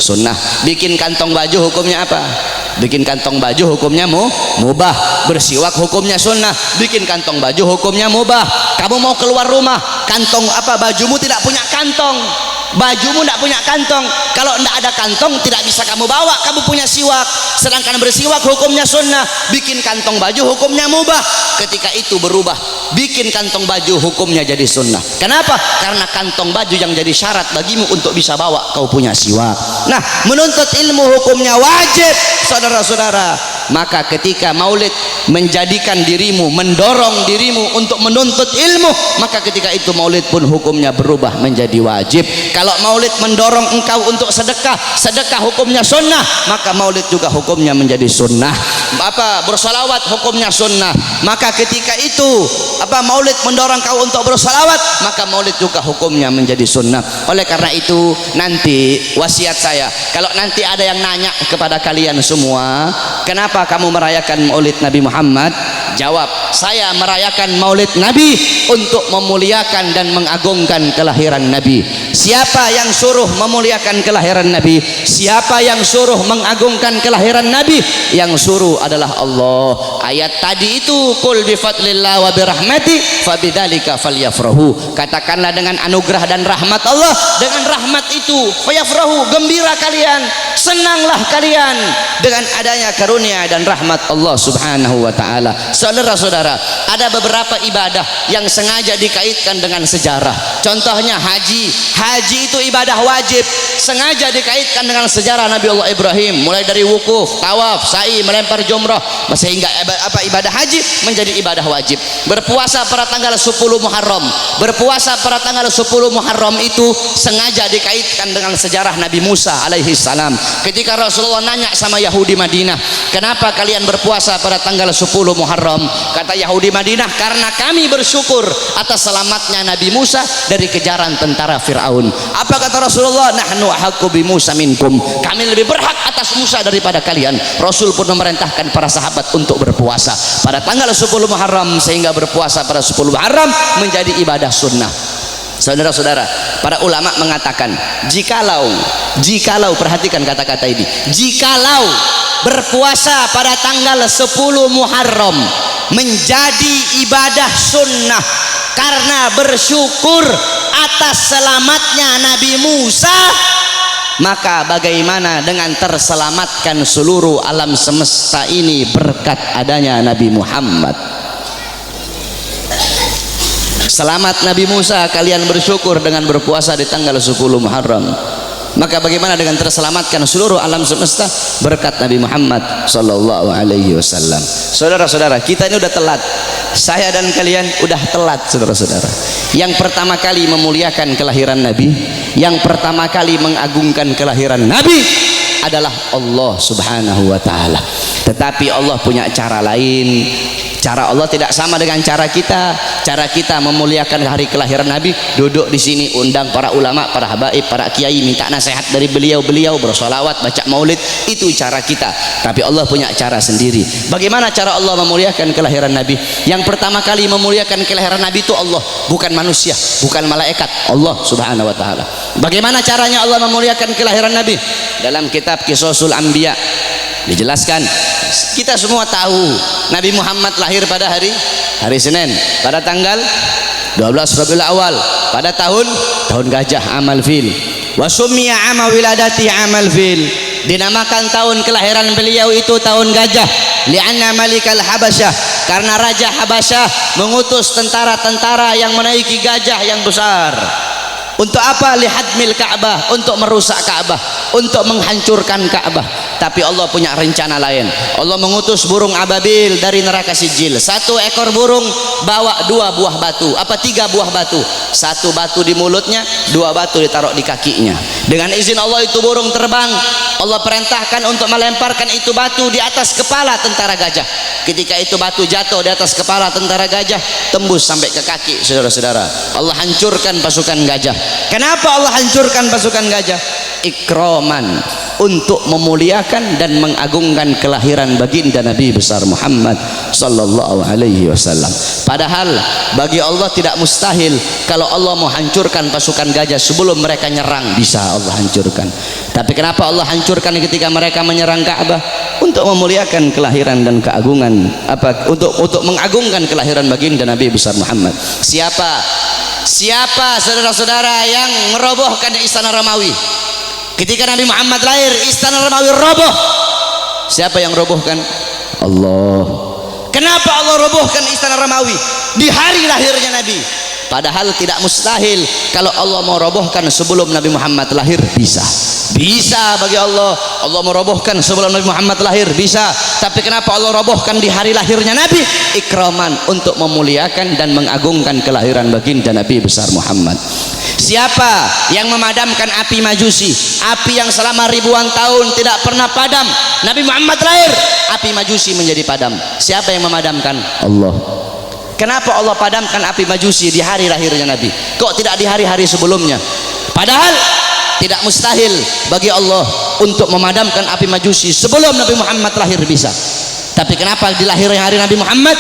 Sunnah. Bikin kantong baju hukumnya apa? Bikin kantong baju hukumnya mubah. Bersiwak hukumnya sunnah. Bikin kantong baju hukumnya mubah. Kamu mau keluar rumah, kantong apa? Bajumu tidak punya kantong. Bajumu tidak punya kantong. Kalau tidak ada kantong tidak bisa kamu bawa. Kamu punya siwak, sedangkan bersiwak hukumnya sunnah. Bikin kantong baju hukumnya mubah. Ketika itu berubah, bikin kantong baju hukumnya jadi sunnah. Kenapa? Karena kantong baju yang jadi syarat bagimu untuk bisa bawa kau punya siwak. Nah, menuntut ilmu hukumnya wajib, saudara-saudara. Maka ketika maulid menjadikan dirimu, mendorong dirimu untuk menuntut ilmu, maka ketika itu maulid pun hukumnya berubah menjadi wajib. Kalau maulid mendorong engkau untuk sedekah, sedekah hukumnya sunnah, maka maulid juga hukumnya menjadi sunnah. Bersolawat hukumnya sunnah, maka ketika itu maulid mendorong kau untuk bersolawat, maka maulid juga hukumnya menjadi sunnah. Oleh karena itu nanti wasiat saya, kalau nanti ada yang nanya kepada kalian semua, kenapa kamu merayakan maulid Nabi Muhammad? Jawab, saya merayakan maulid Nabi untuk memuliakan dan mengagungkan kelahiran Nabi. Siapa yang suruh memuliakan kelahiran Nabi? Siapa yang suruh mengagungkan kelahiran Nabi? Yang suruh adalah Allah. Ayat tadi itu, qul bi fadlillah wa bi rahmati fabidzalika falyafrahu. Katakanlah dengan anugerah dan rahmat Allah, dengan rahmat itu fayafrahu, gembira kalian, senanglah kalian dengan adanya karunia dan rahmat Allah Subhanahu wa taala. Saudara-saudara, ada beberapa ibadah yang sengaja dikaitkan dengan sejarah. Contohnya haji. Haji itu ibadah wajib, sengaja dikaitkan dengan sejarah Nabi Allah Ibrahim, mulai dari wukuf, tawaf, sa'i, melempar jumrah, sehingga ibadah haji menjadi ibadah wajib. Berpuasa pada tanggal 10 Muharram. Berpuasa pada tanggal 10 Muharram itu sengaja dikaitkan dengan sejarah Nabi Musa alaihi salam. Ketika Rasulullah nanya sama Yahudi Madinah, kenapa kalian berpuasa pada tanggal 10 Muharram? Muharram. Kata Yahudi Madinah, karena kami bersyukur atas selamatnya Nabi Musa dari kejaran tentara Fir'aun. Apa kata Rasulullah? Nahnu ahaqqu bi Musa minkum. Kami lebih berhak atas Musa daripada kalian. Rasul pun memerintahkan para sahabat untuk berpuasa pada tanggal 10 Muharram, sehingga berpuasa pada 10 Muharram menjadi ibadah sunnah. Saudara-saudara, para ulama mengatakan, jikalau perhatikan kata-kata ini, jikalau berpuasa pada tanggal 10 Muharram menjadi ibadah sunnah karena bersyukur atas selamatnya Nabi Musa, maka bagaimana dengan terselamatkan seluruh alam semesta ini berkat adanya Nabi Muhammad? Selamat Nabi Musa, kalian bersyukur dengan berpuasa di tanggal 10 Muharram. Maka bagaimana dengan terselamatkan seluruh alam semesta berkat Nabi Muhammad sallallahu alaihi wasallam. Saudara-saudara, kita ini udah telat. Saya dan kalian udah telat, saudara-saudara. Yang pertama kali memuliakan kelahiran Nabi, yang pertama kali mengagungkan kelahiran Nabi adalah Allah Subhanahu wa taala. Tetapi Allah punya cara lain. Cara Allah tidak sama dengan cara kita. Cara kita memuliakan hari kelahiran Nabi, duduk di sini undang para ulama, para habaib, para kiai, minta nasihat dari beliau-beliau, bersolawat, baca maulid. Itu cara kita. Tapi Allah punya cara sendiri. Bagaimana cara Allah memuliakan kelahiran Nabi? Yang pertama kali memuliakan kelahiran Nabi itu Allah, bukan manusia, bukan malaikat, Allah Subhanahu wa taala. Bagaimana caranya Allah memuliakan kelahiran Nabi? Dalam kitab Qisasul Anbiya dijelaskan, kita semua tahu Nabi Muhammad lahir pada hari Senin pada tanggal 12 Rabiul Awal pada tahun gajah, amal fil. Wa summiya ama wiladati amal fil. Dinamakan tahun kelahiran beliau itu tahun gajah, li'anna malikal habasyah, karena raja Habasyah mengutus tentara-tentara yang menaiki gajah yang besar. Untuk apa? Lihadmil Ka'bah, untuk merusak Ka'bah, untuk menghancurkan Ka'bah. Tapi Allah punya rencana lain. Allah mengutus burung ababil dari neraka Sijil. Satu ekor burung bawa 2 buah batu, 3 buah batu. 1 batu di mulutnya, 2 batu ditaruh di kakinya. Dengan izin Allah itu burung terbang. Allah perintahkan untuk melemparkan itu batu di atas kepala tentara gajah. Ketika itu batu jatuh di atas kepala tentara gajah, tembus sampai ke kaki, saudara-saudara. Allah hancurkan pasukan gajah. Kenapa Allah hancurkan pasukan gajah? Ikraman, untuk memuliakan dan mengagungkan kelahiran baginda Nabi besar Muhammad sallallahu alaihi wasallam. Padahal bagi Allah tidak mustahil. Kalau Allah mau hancurkan pasukan gajah sebelum mereka nyerang, bisa Allah hancurkan. Tapi kenapa Allah hancurkan ketika mereka menyerang Ka'bah? Untuk memuliakan kelahiran dan keagungan, untuk mengagungkan kelahiran baginda Nabi besar Muhammad. Siapa saudara-saudara yang merobohkan istana Romawi? Ketika Nabi Muhammad lahir, istana Romawi roboh. Siapa yang robohkan? Allah. Kenapa Allah robohkan istana Romawi di hari lahirnya Nabi? Padahal tidak mustahil. Kalau Allah mau robohkan sebelum Nabi Muhammad lahir, bisa bagi Allah. Allah merobohkan sebelum Nabi Muhammad lahir, bisa. Tapi kenapa Allah robohkan di hari lahirnya Nabi? Ikraman, untuk memuliakan dan mengagungkan kelahiran baginda Nabi besar Muhammad. Siapa yang memadamkan api Majusi, api yang selama ribuan tahun tidak pernah padam? Nabi Muhammad lahir, api Majusi menjadi padam. Siapa yang memadamkan? Allah. Kenapa Allah padamkan api Majusi di hari lahirnya Nabi? Kok tidak di hari-hari sebelumnya? Padahal tidak mustahil bagi Allah untuk memadamkan api Majusi sebelum Nabi Muhammad lahir, bisa. Tapi kenapa di lahirnya hari Nabi Muhammad?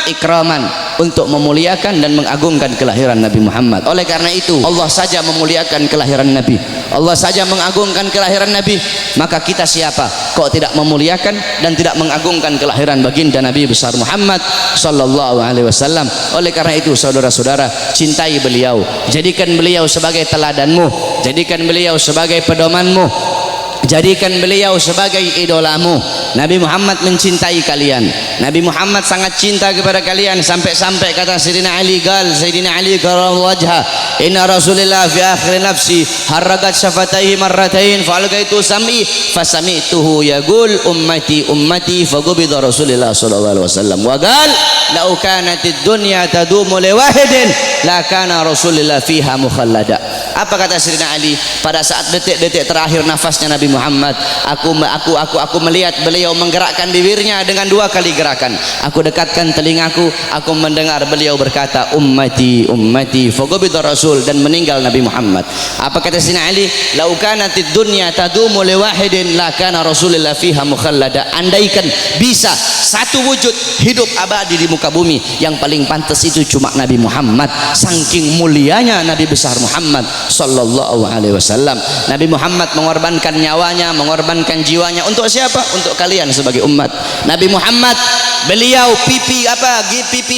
Ikraman, untuk memuliakan dan mengagungkan kelahiran Nabi Muhammad. Oleh karena itu Allah saja memuliakan kelahiran Nabi, Allah saja mengagungkan kelahiran Nabi. Maka kita siapa kok tidak memuliakan dan tidak mengagungkan kelahiran baginda Nabi besar Muhammad sallallahu alaihi wasallam? Oleh karena itu saudara-saudara, cintai beliau, jadikan beliau sebagai teladanmu, jadikan beliau sebagai pedomanmu, jadikan beliau sebagai idolamu. Nabi Muhammad mencintai kalian, Nabi Muhammad sangat cinta kepada kalian, sampai-sampai kata Sayyidina Ali karamallahu wajha, inna Rasulillah fi akhir nafsi haragat syafataihi marratain fa'algaitu sam'i fasami'tuhu yaqul ummati ummati faqubida Rasulullah sallallahu alaihi wasallam wa qala law kanatid dunya tadumu li wahidin la kana Rasulullah fiha mukhallada. Apa kata Sayyidina Ali pada saat detik-detik terakhir nafasnya Nabi Muhammad? Muhammad. Aku melihat beliau menggerakkan bibirnya dengan 2 kali gerakan. Aku dekatkan telingaku, aku mendengar beliau berkata ummati ummati, faqabida Rasul, dan meninggal Nabi Muhammad. Apa kata Sayyidina Ali? Lau kanatid dunya tadumu li wahidin la kana Rasulullah fiha mukhallada. Andaikan bisa satu wujud hidup abadi di muka bumi, yang paling pantas itu cuma Nabi Muhammad. Saking mulianya Nabi besar Muhammad sallallahu alaihi wasallam. Nabi Muhammad mengorbankan nyawanya, mengorbankan jiwanya untuk siapa? Untuk kalian sebagai umat. Nabi Muhammad, beliau pipi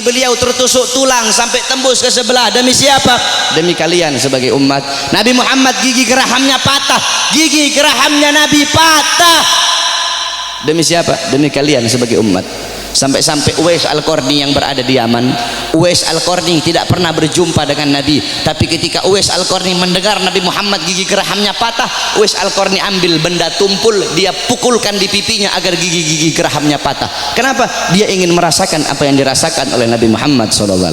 beliau tertusuk tulang sampai tembus ke sebelah. Demi siapa? Demi kalian sebagai umat. Nabi Muhammad gigi gerahamnya patah, gigi gerahamnya Nabi patah. Demi siapa? Demi kalian sebagai umat. Sampai-sampai Uwais Al-Qarni yang berada di Yaman, Uwais Al-Qarni tidak pernah berjumpa dengan Nabi, tapi ketika Uwais Al-Qarni mendengar Nabi Muhammad gigi gerahamnya patah, Uwais Al-Qarni ambil benda tumpul, dia pukulkan di pipinya agar gigi-gigi gerahamnya patah. Kenapa? Dia ingin merasakan apa yang dirasakan oleh Nabi Muhammad SAW.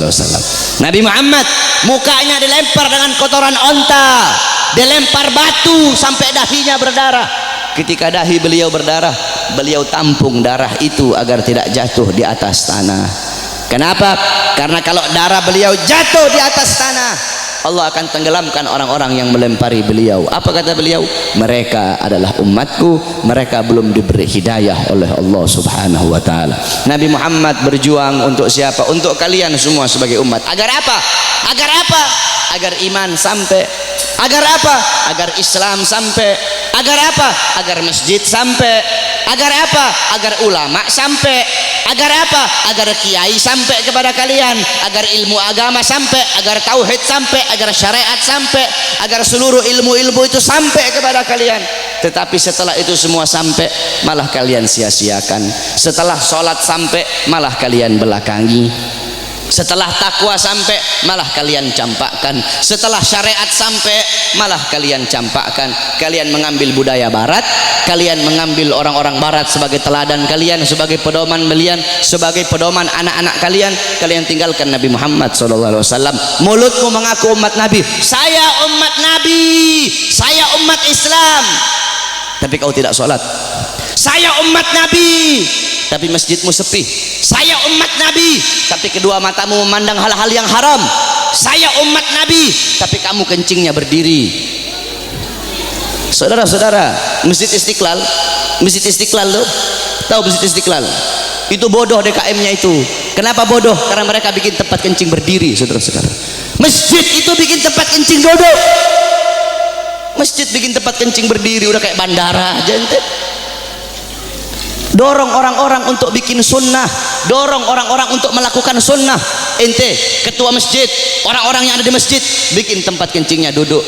Nabi Muhammad mukanya dilempar dengan kotoran onta, dilempar batu sampai dahinya berdarah. Ketika dahi beliau berdarah, beliau tampung darah itu agar tidak jatuh di atas tanah. Kenapa? Karena kalau darah beliau jatuh di atas tanah, Allah akan tenggelamkan orang-orang yang melempari beliau. Apa kata beliau? Mereka adalah umatku, mereka belum diberi hidayah oleh Allah Subhanahu wa taala. Nabi Muhammad berjuang untuk siapa? Untuk kalian semua sebagai umat. Agar apa? Agar apa? Agar iman sampai. Agar apa? Agar Islam sampai. Agar apa? Agar masjid sampai. Agar apa? Agar ulama sampai. Agar apa? Agar kiai sampai kepada kalian. Agar ilmu agama sampai. Agar tauhid sampai. Agar syariat sampai. Agar seluruh ilmu-ilmu itu sampai kepada kalian. Tetapi setelah itu semua sampai, malah kalian sia-siakan. Setelah sholat sampai, malah kalian belakangi. Setelah takwa sampai, malah kalian campakkan. Setelah syariat sampai, malah kalian campakkan. Kalian mengambil budaya barat, kalian mengambil orang-orang barat sebagai teladan kalian, sebagai pedoman kalian, sebagai pedoman anak-anak kalian. Kalian tinggalkan Nabi Muhammad SAW. Mulutmu mengaku umat Nabi, saya umat Nabi, saya umat Islam, tapi kau tidak sholat. Saya umat Nabi, tapi masjidmu sepi. Saya umat Nabi, tapi kedua matamu memandang hal-hal yang haram. Saya umat Nabi, tapi kamu kencingnya berdiri. Saudara-saudara, Masjid Istiqlal tuh, tahu Masjid Istiqlal? Itu bodoh DKM-nya itu. Kenapa bodoh? Karena mereka bikin tempat kencing berdiri, saudara-saudara. Masjid itu bikin tempat kencing duduk. Masjid bikin tempat kencing berdiri, udah kayak bandara aja ente. Dorong orang-orang untuk bikin sunnah, dorong orang-orang untuk melakukan sunnah. Ente ketua masjid, orang-orang yang ada di masjid bikin tempat kencingnya duduk.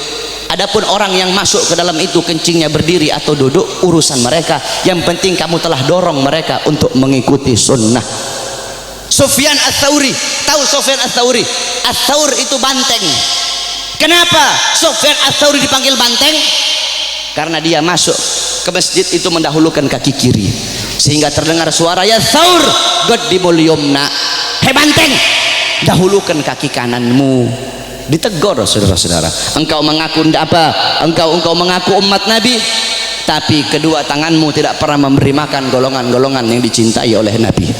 Adapun orang yang masuk ke dalam itu kencingnya berdiri atau duduk, urusan mereka. Yang penting kamu telah dorong mereka untuk mengikuti sunnah. Sufyan Ats-Tsauri, tahu Sufyan Ats-Tsauri? Ats-Tsaur itu banteng. Kenapa Sufyan Ats-Tsauri dipanggil banteng? Karena dia masuk ke masjid itu mendahulukan kaki kiri, sehingga terdengar suara ya Tsaur qaddimul yumna. Hei banteng, dahulukan kaki kananmu. Ditegur saudara-saudara. Engkau mengaku apa? Engkau mengaku umat Nabi, tapi kedua tanganmu tidak pernah memberi makan golongan-golongan yang dicintai oleh Nabi.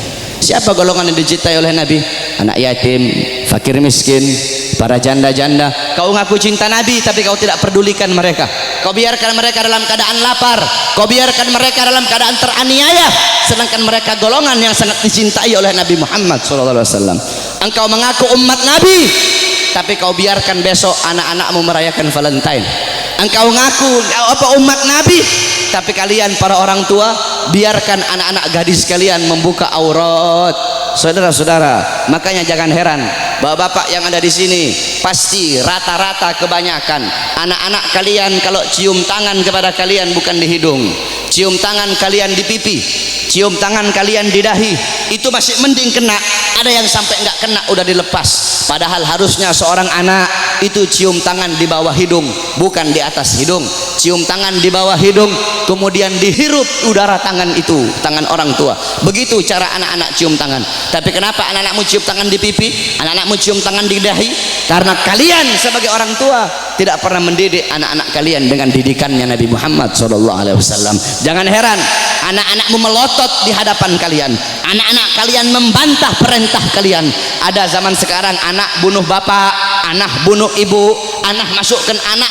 Siapa golongan yang dicintai oleh Nabi? Anak yatim, fakir miskin, para janda-janda. Kau ngaku cinta Nabi, tapi kau tidak pedulikan mereka. Kau biarkan mereka dalam keadaan lapar, kau biarkan mereka dalam keadaan teraniaya, sedangkan mereka golongan yang sangat dicintai oleh Nabi Muhammad SAW. Engkau mengaku umat Nabi, tapi kau biarkan besok anak-anakmu merayakan Valentine. Engkau ngaku umat Nabi, tapi kalian para orang tua biarkan anak-anak gadis kalian membuka aurat. Saudara-saudara, makanya jangan heran bapak-bapak yang ada di sini, pasti rata-rata kebanyakan anak-anak kalian kalau cium tangan kepada kalian bukan di hidung, cium tangan kalian di pipi, cium tangan kalian di dahi, itu masih mending kena. Ada yang sampai nggak kena udah dilepas. Padahal harusnya seorang anak itu cium tangan di bawah hidung, bukan di atas hidung. Cium tangan di bawah hidung, kemudian dihirup udara tangan itu, tangan orang tua. Begitu cara anak-anak cium tangan. Tapi kenapa anak-anakmu cium tangan di pipi, anak-anakmu cium tangan di dahi? Karena kalian sebagai orang tua tidak pernah mendidik anak-anak kalian dengan didikannya Nabi Muhammad SAW. Jangan heran anak-anakmu melotot di hadapan kalian, anak-anak kalian membantah perintah kalian. Ada zaman sekarang anak bunuh bapak, anak bunuh ibu, anak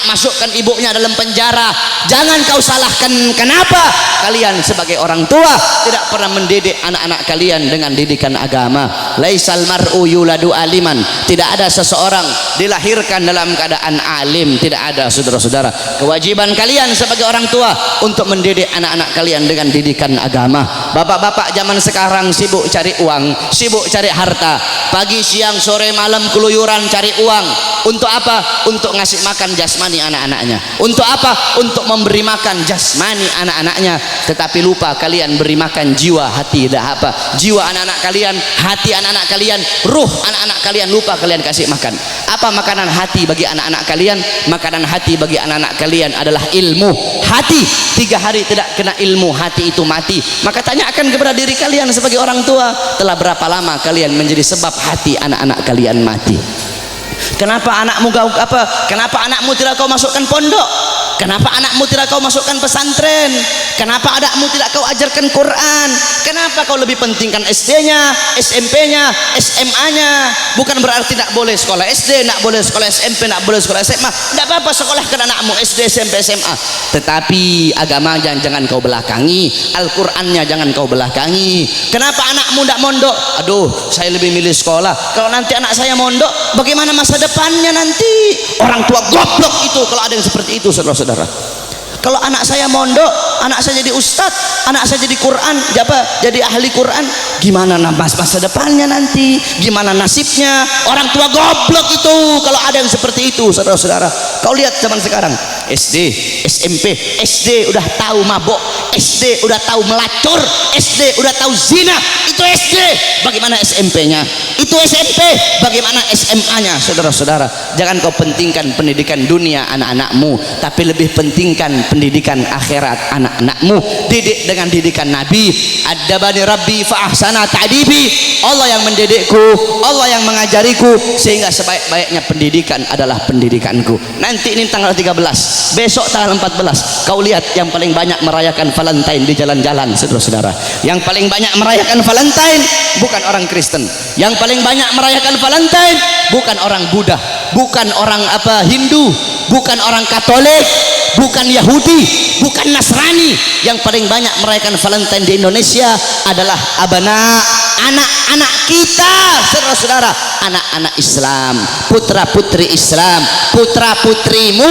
masukkan ibunya dalam penjara. Jangan kau salahkan, kenapa kalian sebagai orang tua tidak pernah mendidik anak-anak kalian dengan didikan agama. Laisal mar'u yuladu aliman, tidak ada seseorang dilahirkan dalam keadaan alim, tidak ada. Saudara-saudara, kewajiban kalian sebagai orang tua untuk mendidik anak-anak kalian dengan didikan agama. Bapak-bapak zaman sekarang sibuk cari uang, sibuk cari harta, pagi siang sore malam keluyuran cari uang. Untuk apa? Untuk ngasih makan jasmani anak-anaknya. Untuk apa? Untuk memberi makan jasmani anak-anaknya, tetapi lupa kalian beri makan jiwa, hati, dah apa? Jiwa anak-anak kalian, hati anak-anak kalian, ruh anak-anak kalian, lupa kalian kasih makan. Apa makanan hati bagi anak-anak kalian? Makanan hati bagi anak-anak kalian adalah ilmu. Hati 3 hari tidak kena ilmu, hati itu mati. Maka tanyakan kepada diri kalian sebagai orang tua, telah berapa lama kalian menjadi sebab hati anak-anak kalian mati? Kenapa anakmu kenapa anakmu tidak kau masukkan pondok? Kenapa anakmu tidak kau masukkan pesantren? Kenapa anakmu tidak kau ajarkan Quran? Kenapa kau lebih pentingkan SD-nya, SMP-nya, SMA-nya? Bukan berarti tidak boleh sekolah SD, tidak boleh sekolah SMP, tidak boleh sekolah SMA. Tidak apa-apa sekolahkan anakmu SD, SMP, SMA. Tetapi agamanya jangan kau belakangi, Al-Qur'annya jangan kau belakangi. Kenapa anakmu tidak mondok? Aduh, saya lebih milih sekolah. Kalau nanti anak saya mondok, bagaimana masa depannya nanti? Orang tua goblok itu kalau ada yang seperti itu, saudara-saudara. Kalau anak saya mondok, anak saya jadi ustadz, anak saya jadi Quran, jadi ahli Quran, gimana masa depannya nanti? Gimana nasibnya? Orang tua goblok itu kalau ada yang seperti itu, saudara-saudara. Kau lihat zaman sekarang, SD, SMP, SD udah tahu mabok, SD udah tahu melacur, SD udah tahu zina. Itu SD. Bagaimana SMP-nya? Itu SMP. Bagaimana SMA-nya? Saudara-saudara, jangan kau pentingkan pendidikan dunia anak-anakmu, tapi lebih pentingkan pendidikan akhirat anak-anakmu. Didik dengan didikan Nabi. Adabani Rabbi fa ahsana ta'dibi. Allah yang mendidikku, Allah yang mengajariku, sehingga sebaik-baiknya pendidikan adalah pendidikanku. Nanti ini tanggal 13, besok tanggal 14, kau lihat yang paling banyak merayakan Valentine di jalan-jalan, saudara-saudara. Yang paling banyak merayakan Valentine bukan orang Kristen. Yang paling banyak merayakan Valentine bukan orang Buddha, bukan orang Hindu, bukan orang Katolik, bukan Yahudi, bukan Nasrani. Yang paling banyak merayakan Valentine di Indonesia adalah anak-anak kita, saudara-saudara, anak-anak Islam, putra-putri Islam, putra-putrimu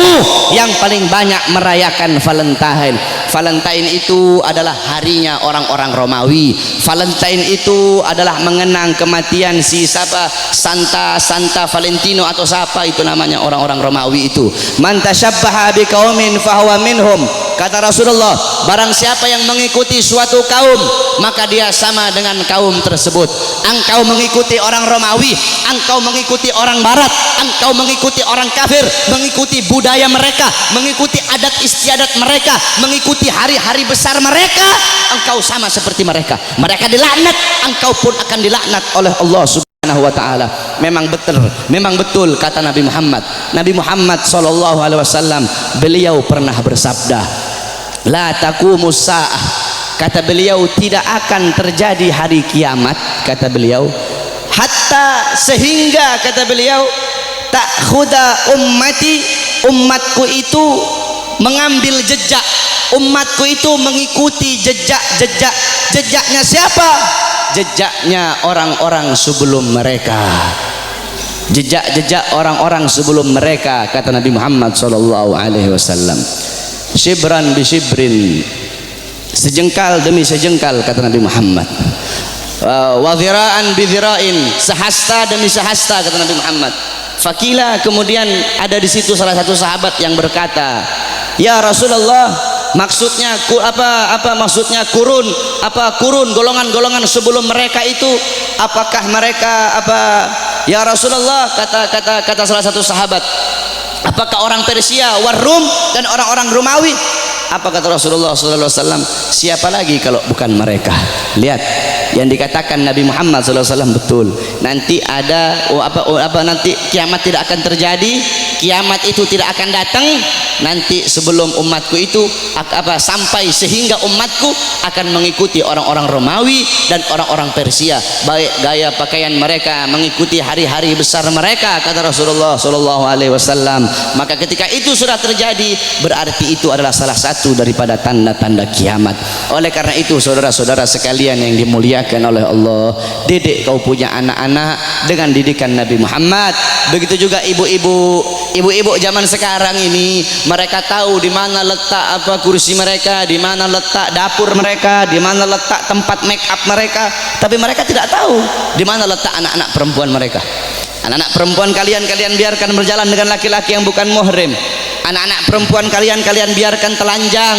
yang paling banyak merayakan Valentine. Valentine itu adalah harinya orang-orang Romawi. Valentine itu adalah mengenang kematian si Santa Valentino atau siapa itu namanya, orang-orang Romawi itu. Man tasyabbaha biqaumin fahuwa minhum. Kata Rasulullah, barang siapa yang mengikuti suatu kaum, maka dia sama dengan kaum tersebut. Engkau mengikuti orang Romawi, engkau mengikuti orang Barat, engkau mengikuti orang kafir, mengikuti budaya mereka, mengikuti adat istiadat mereka, mengikuti hari-hari besar mereka, engkau sama seperti mereka. Mereka dilaknat, engkau pun akan dilaknat oleh Allah Subhanahu wa ta'ala. Memang betul kata Nabi Muhammad sallallahu alaihi wasallam, beliau pernah bersabda, la taqumus saah, kata beliau, tidak akan terjadi hari kiamat, kata beliau, hatta sehingga, kata beliau, ta'khuda umatku itu mengambil jejak, umatku itu mengikuti jejaknya siapa? Jejaknya orang-orang sebelum mereka, jejak orang-orang sebelum mereka, kata Nabi Muhammad sallallahu alaihi wasallam. Shibran bi shibrin, sejengkal demi sejengkal, kata Nabi Muhammad. Wa dhira'an bi dhira'in, sehasta demi sehasta, kata Nabi Muhammad. Fakila, kemudian ada di situ salah satu sahabat yang berkata, ya Rasulullah, maksudnya maksudnya kurun golongan-golongan sebelum mereka itu, apakah mereka ya Rasulullah, kata salah satu sahabat, apakah orang Persia, Warum, dan orang-orang Romawi? Apa kata Rasulullah sallallahu alaihi wasallam? Siapa lagi kalau bukan mereka? Lihat, yang dikatakan Nabi Muhammad SAW betul. Nanti ada nanti kiamat tidak akan terjadi, kiamat itu tidak akan datang nanti sebelum umatku itu sampai sehingga umatku akan mengikuti orang-orang Romawi dan orang-orang Persia, baik gaya pakaian mereka mengikuti hari-hari besar mereka, kata Rasulullah SAW. Maka ketika itu sudah terjadi, berarti itu adalah salah satu daripada tanda-tanda kiamat. Oleh karena itu saudara-saudara sekalian yang dimuliakan oleh Allah, didik kau punya anak-anak dengan didikan Nabi Muhammad. Begitu juga ibu-ibu zaman sekarang ini, mereka tahu di mana letak kursi mereka, di mana letak dapur mereka, di mana letak tempat make up mereka, tapi mereka tidak tahu di mana letak anak-anak perempuan mereka. Anak-anak perempuan kalian biarkan berjalan dengan laki-laki yang bukan muhrim. Anak-anak perempuan kalian biarkan telanjang.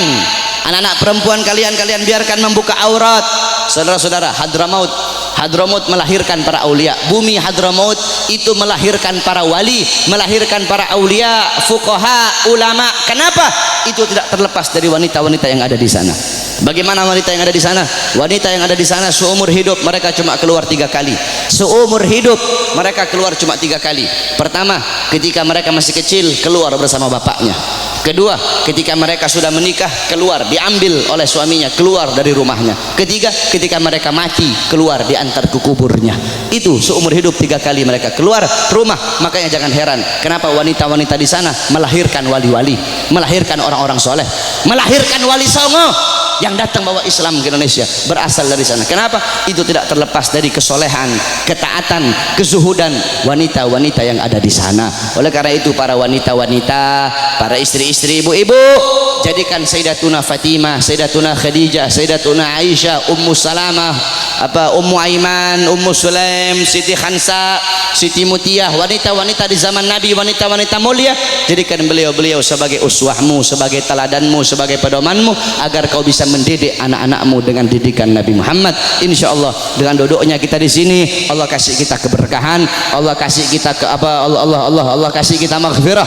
Anak-anak perempuan kalian biarkan membuka aurat. Saudara-saudara, Hadramaut melahirkan para aulia. Bumi Hadramaut itu melahirkan para wali, melahirkan para aulia, fuqaha, ulama. Kenapa? Itu tidak terlepas dari wanita-wanita yang ada di sana. Bagaimana wanita yang ada di sana? Wanita yang ada di sana seumur hidup mereka cuma keluar 3 kali. Seumur hidup mereka keluar cuma 3 kali. Pertama, ketika mereka masih kecil, keluar bersama bapaknya. Kedua, ketika mereka sudah menikah, keluar, diambil oleh suaminya, keluar dari rumahnya. Ketiga, ketika mereka mati, keluar, diantar ke kuburnya. Itu seumur hidup 3 kali mereka keluar rumah. Makanya jangan heran kenapa wanita-wanita di sana melahirkan wali-wali, melahirkan orang-orang soleh, melahirkan wali songo yang datang bawa Islam ke Indonesia, berasal dari sana. Kenapa? Itu tidak terlepas dari kesolehan, ketaatan, kezuhudan wanita-wanita yang ada di sana. Oleh karena itu para wanita-wanita, para istri-istri, ibu-ibu, jadikan Sayyidatuna Fatimah, Sayyidatuna Khadijah, Sayyidatuna Aisyah, Ummu Salamah, Ummu Aiman, Ummu Sulaim, Siti Khansa, Siti Mutiyah, wanita-wanita di zaman Nabi, wanita-wanita mulia, jadikan beliau-beliau sebagai uswahmu, sebagai teladanmu, sebagai pedomanmu, agar kau bisa mendidik anak-anakmu dengan didikan Nabi Muhammad. Insya Allah dengan duduknya kita di sini, Allah kasih kita keberkahan, Allah kasih kita Allah kasih kita maghfirah,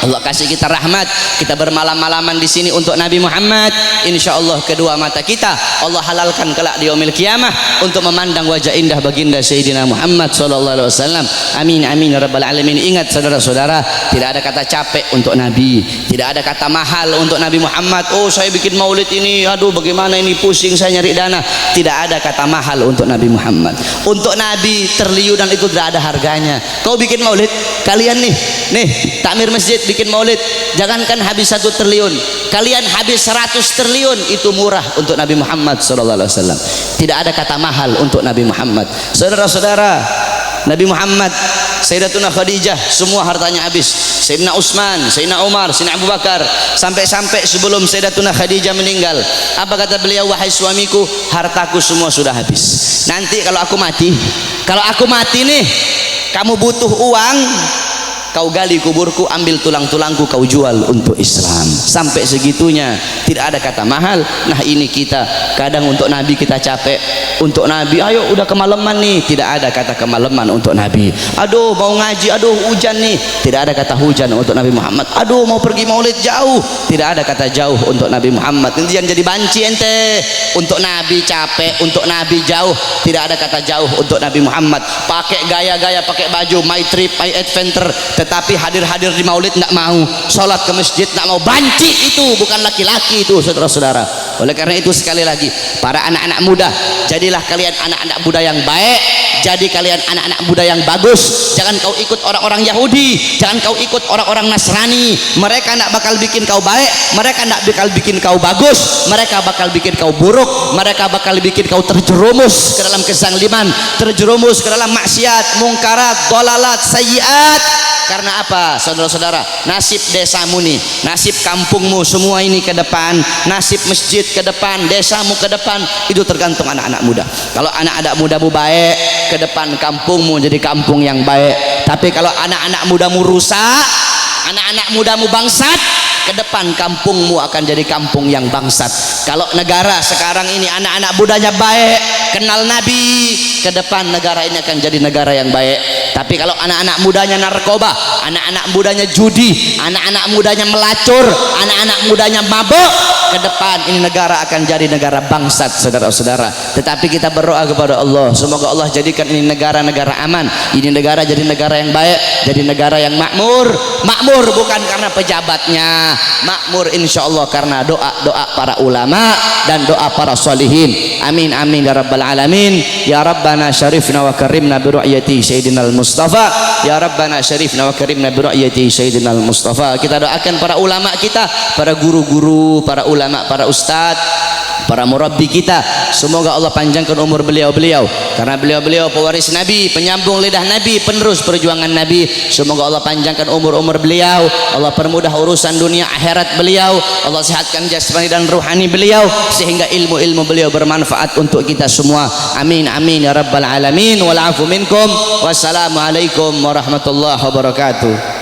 Allah kasih kita rahmat. Kita bermalam-malaman di sini untuk Nabi Muhammad. Insya Allah kedua mata kita Allah halalkan kelak di yaumil qiyamah untuk memandang wajah indah baginda Sayyidina Muhammad sallallahu alaihi wasallam. Amin amin ya rabbal alamin. Ingat saudara-saudara, tidak ada kata capek untuk Nabi, tidak ada kata mahal untuk Nabi Muhammad. Oh, saya bikin maulid ini, aduh bagaimana ini, pusing saya nyari dana. Tidak ada kata mahal untuk Nabi Muhammad. Untuk Nabi triliunan itu tidak ada harganya. Kau bikin maulid, kalian nih takmir masjid bikin maulid, jangankan habis 1 triliun, kalian habis 100 triliun, itu murah untuk Nabi Muhammad sallallahu alaihi wasallam. Tidak ada kata mahal untuk Nabi Muhammad. Saudara-saudara, Nabi Muhammad, Sayyidatuna Khadijah, semua hartanya habis. Sayyidina Utsman, Sayyidina Umar, Sayyidina Abu Bakar, sampai sebelum Sayyidatuna Khadijah meninggal, apa kata beliau? Wahai suamiku, hartaku semua sudah habis. Nanti kalau aku mati nih, kamu butuh uang, kau gali kuburku, ambil tulang-tulangku, kau jual untuk Islam. Sampai segitunya, tidak ada kata mahal. Nah ini kita kadang untuk Nabi kita capek, untuk Nabi ayo udah kemalaman nih, tidak ada kata kemalaman untuk Nabi. Aduh mau ngaji, aduh hujan nih, tidak ada kata hujan untuk Nabi Muhammad. Aduh mau pergi maulid jauh, tidak ada kata jauh untuk Nabi Muhammad. Nanti jangan jadi banci ente. Untuk Nabi capek, untuk Nabi jauh, tidak ada kata jauh untuk Nabi Muhammad. Pakai gaya-gaya, pakai baju my trip, my adventure, tetapi hadir-hadir di maulid tidak mau, sholat ke masjid tidak mau. Banci itu, bukan laki-laki itu, saudara-saudara. Oleh karena itu sekali lagi, para anak-anak muda, jadilah kalian anak-anak muda yang baik, jadi kalian anak-anak muda yang bagus. Jangan kau ikut orang-orang Yahudi, jangan kau ikut orang-orang Nasrani. Mereka tidak bakal bikin kau baik, mereka tidak bakal bikin kau bagus, mereka bakal bikin kau buruk, mereka bakal bikin kau terjerumus ke dalam kezaliman, terjerumus ke dalam maksiat, mungkarat, dolalat, sayyiat. Karena apa saudara-saudara? Nasib desamu nih, nasib kampungmu semua ini ke depan, nasib masjid ke depan, desamu ke depan, itu tergantung anak-anak muda. Kalau anak-anak mudamu baik, ke depan kampungmu jadi kampung yang baik. Tapi kalau anak-anak mudamu rusak, anak-anak mudamu bangsat, ke depan kampungmu akan jadi kampung yang bangsat. Kalau negara sekarang ini anak-anak mudanya baik, kenal Nabi, ke depan negara ini akan jadi negara yang baik. Tapi kalau anak-anak mudanya narkoba, anak-anak mudanya judi, anak-anak mudanya melacur, anak-anak mudanya mabuk, ke depan ini negara akan jadi negara bangsat, saudara-saudara. Tetapi kita berdoa kepada Allah, semoga Allah jadikan ini negara-negara aman, ini negara jadi negara yang baik, jadi negara yang makmur. Makmur bukan karena pejabatnya, makmur insyaallah karena doa-doa para ulama dan doa para solihin. Amin amin ya rabbal alamin. Ya Rabbana syarifna wa karimna bi ru'yati sayyidina al-Mustafa. Ya Rabbana syarifna wa karimna bi ru'yati sayyidina al-Mustafa. Kita doakan para ulama kita, para guru-guru, para ulama, para ustadz, para murabbi kita, semoga Allah panjangkan umur beliau-beliau, karena beliau-beliau pewaris Nabi, penyambung lidah Nabi, penerus perjuangan Nabi. Semoga Allah panjangkan umur-umur beliau, Allah permudah urusan dunia akhirat beliau, Allah sehatkan jasmani dan ruhani beliau, sehingga ilmu-ilmu beliau bermanfaat untuk kita semua. Amin amin ya rabbal alamin. Wal afu minkum. Wassalamualaikum warahmatullahi wabarakatuh.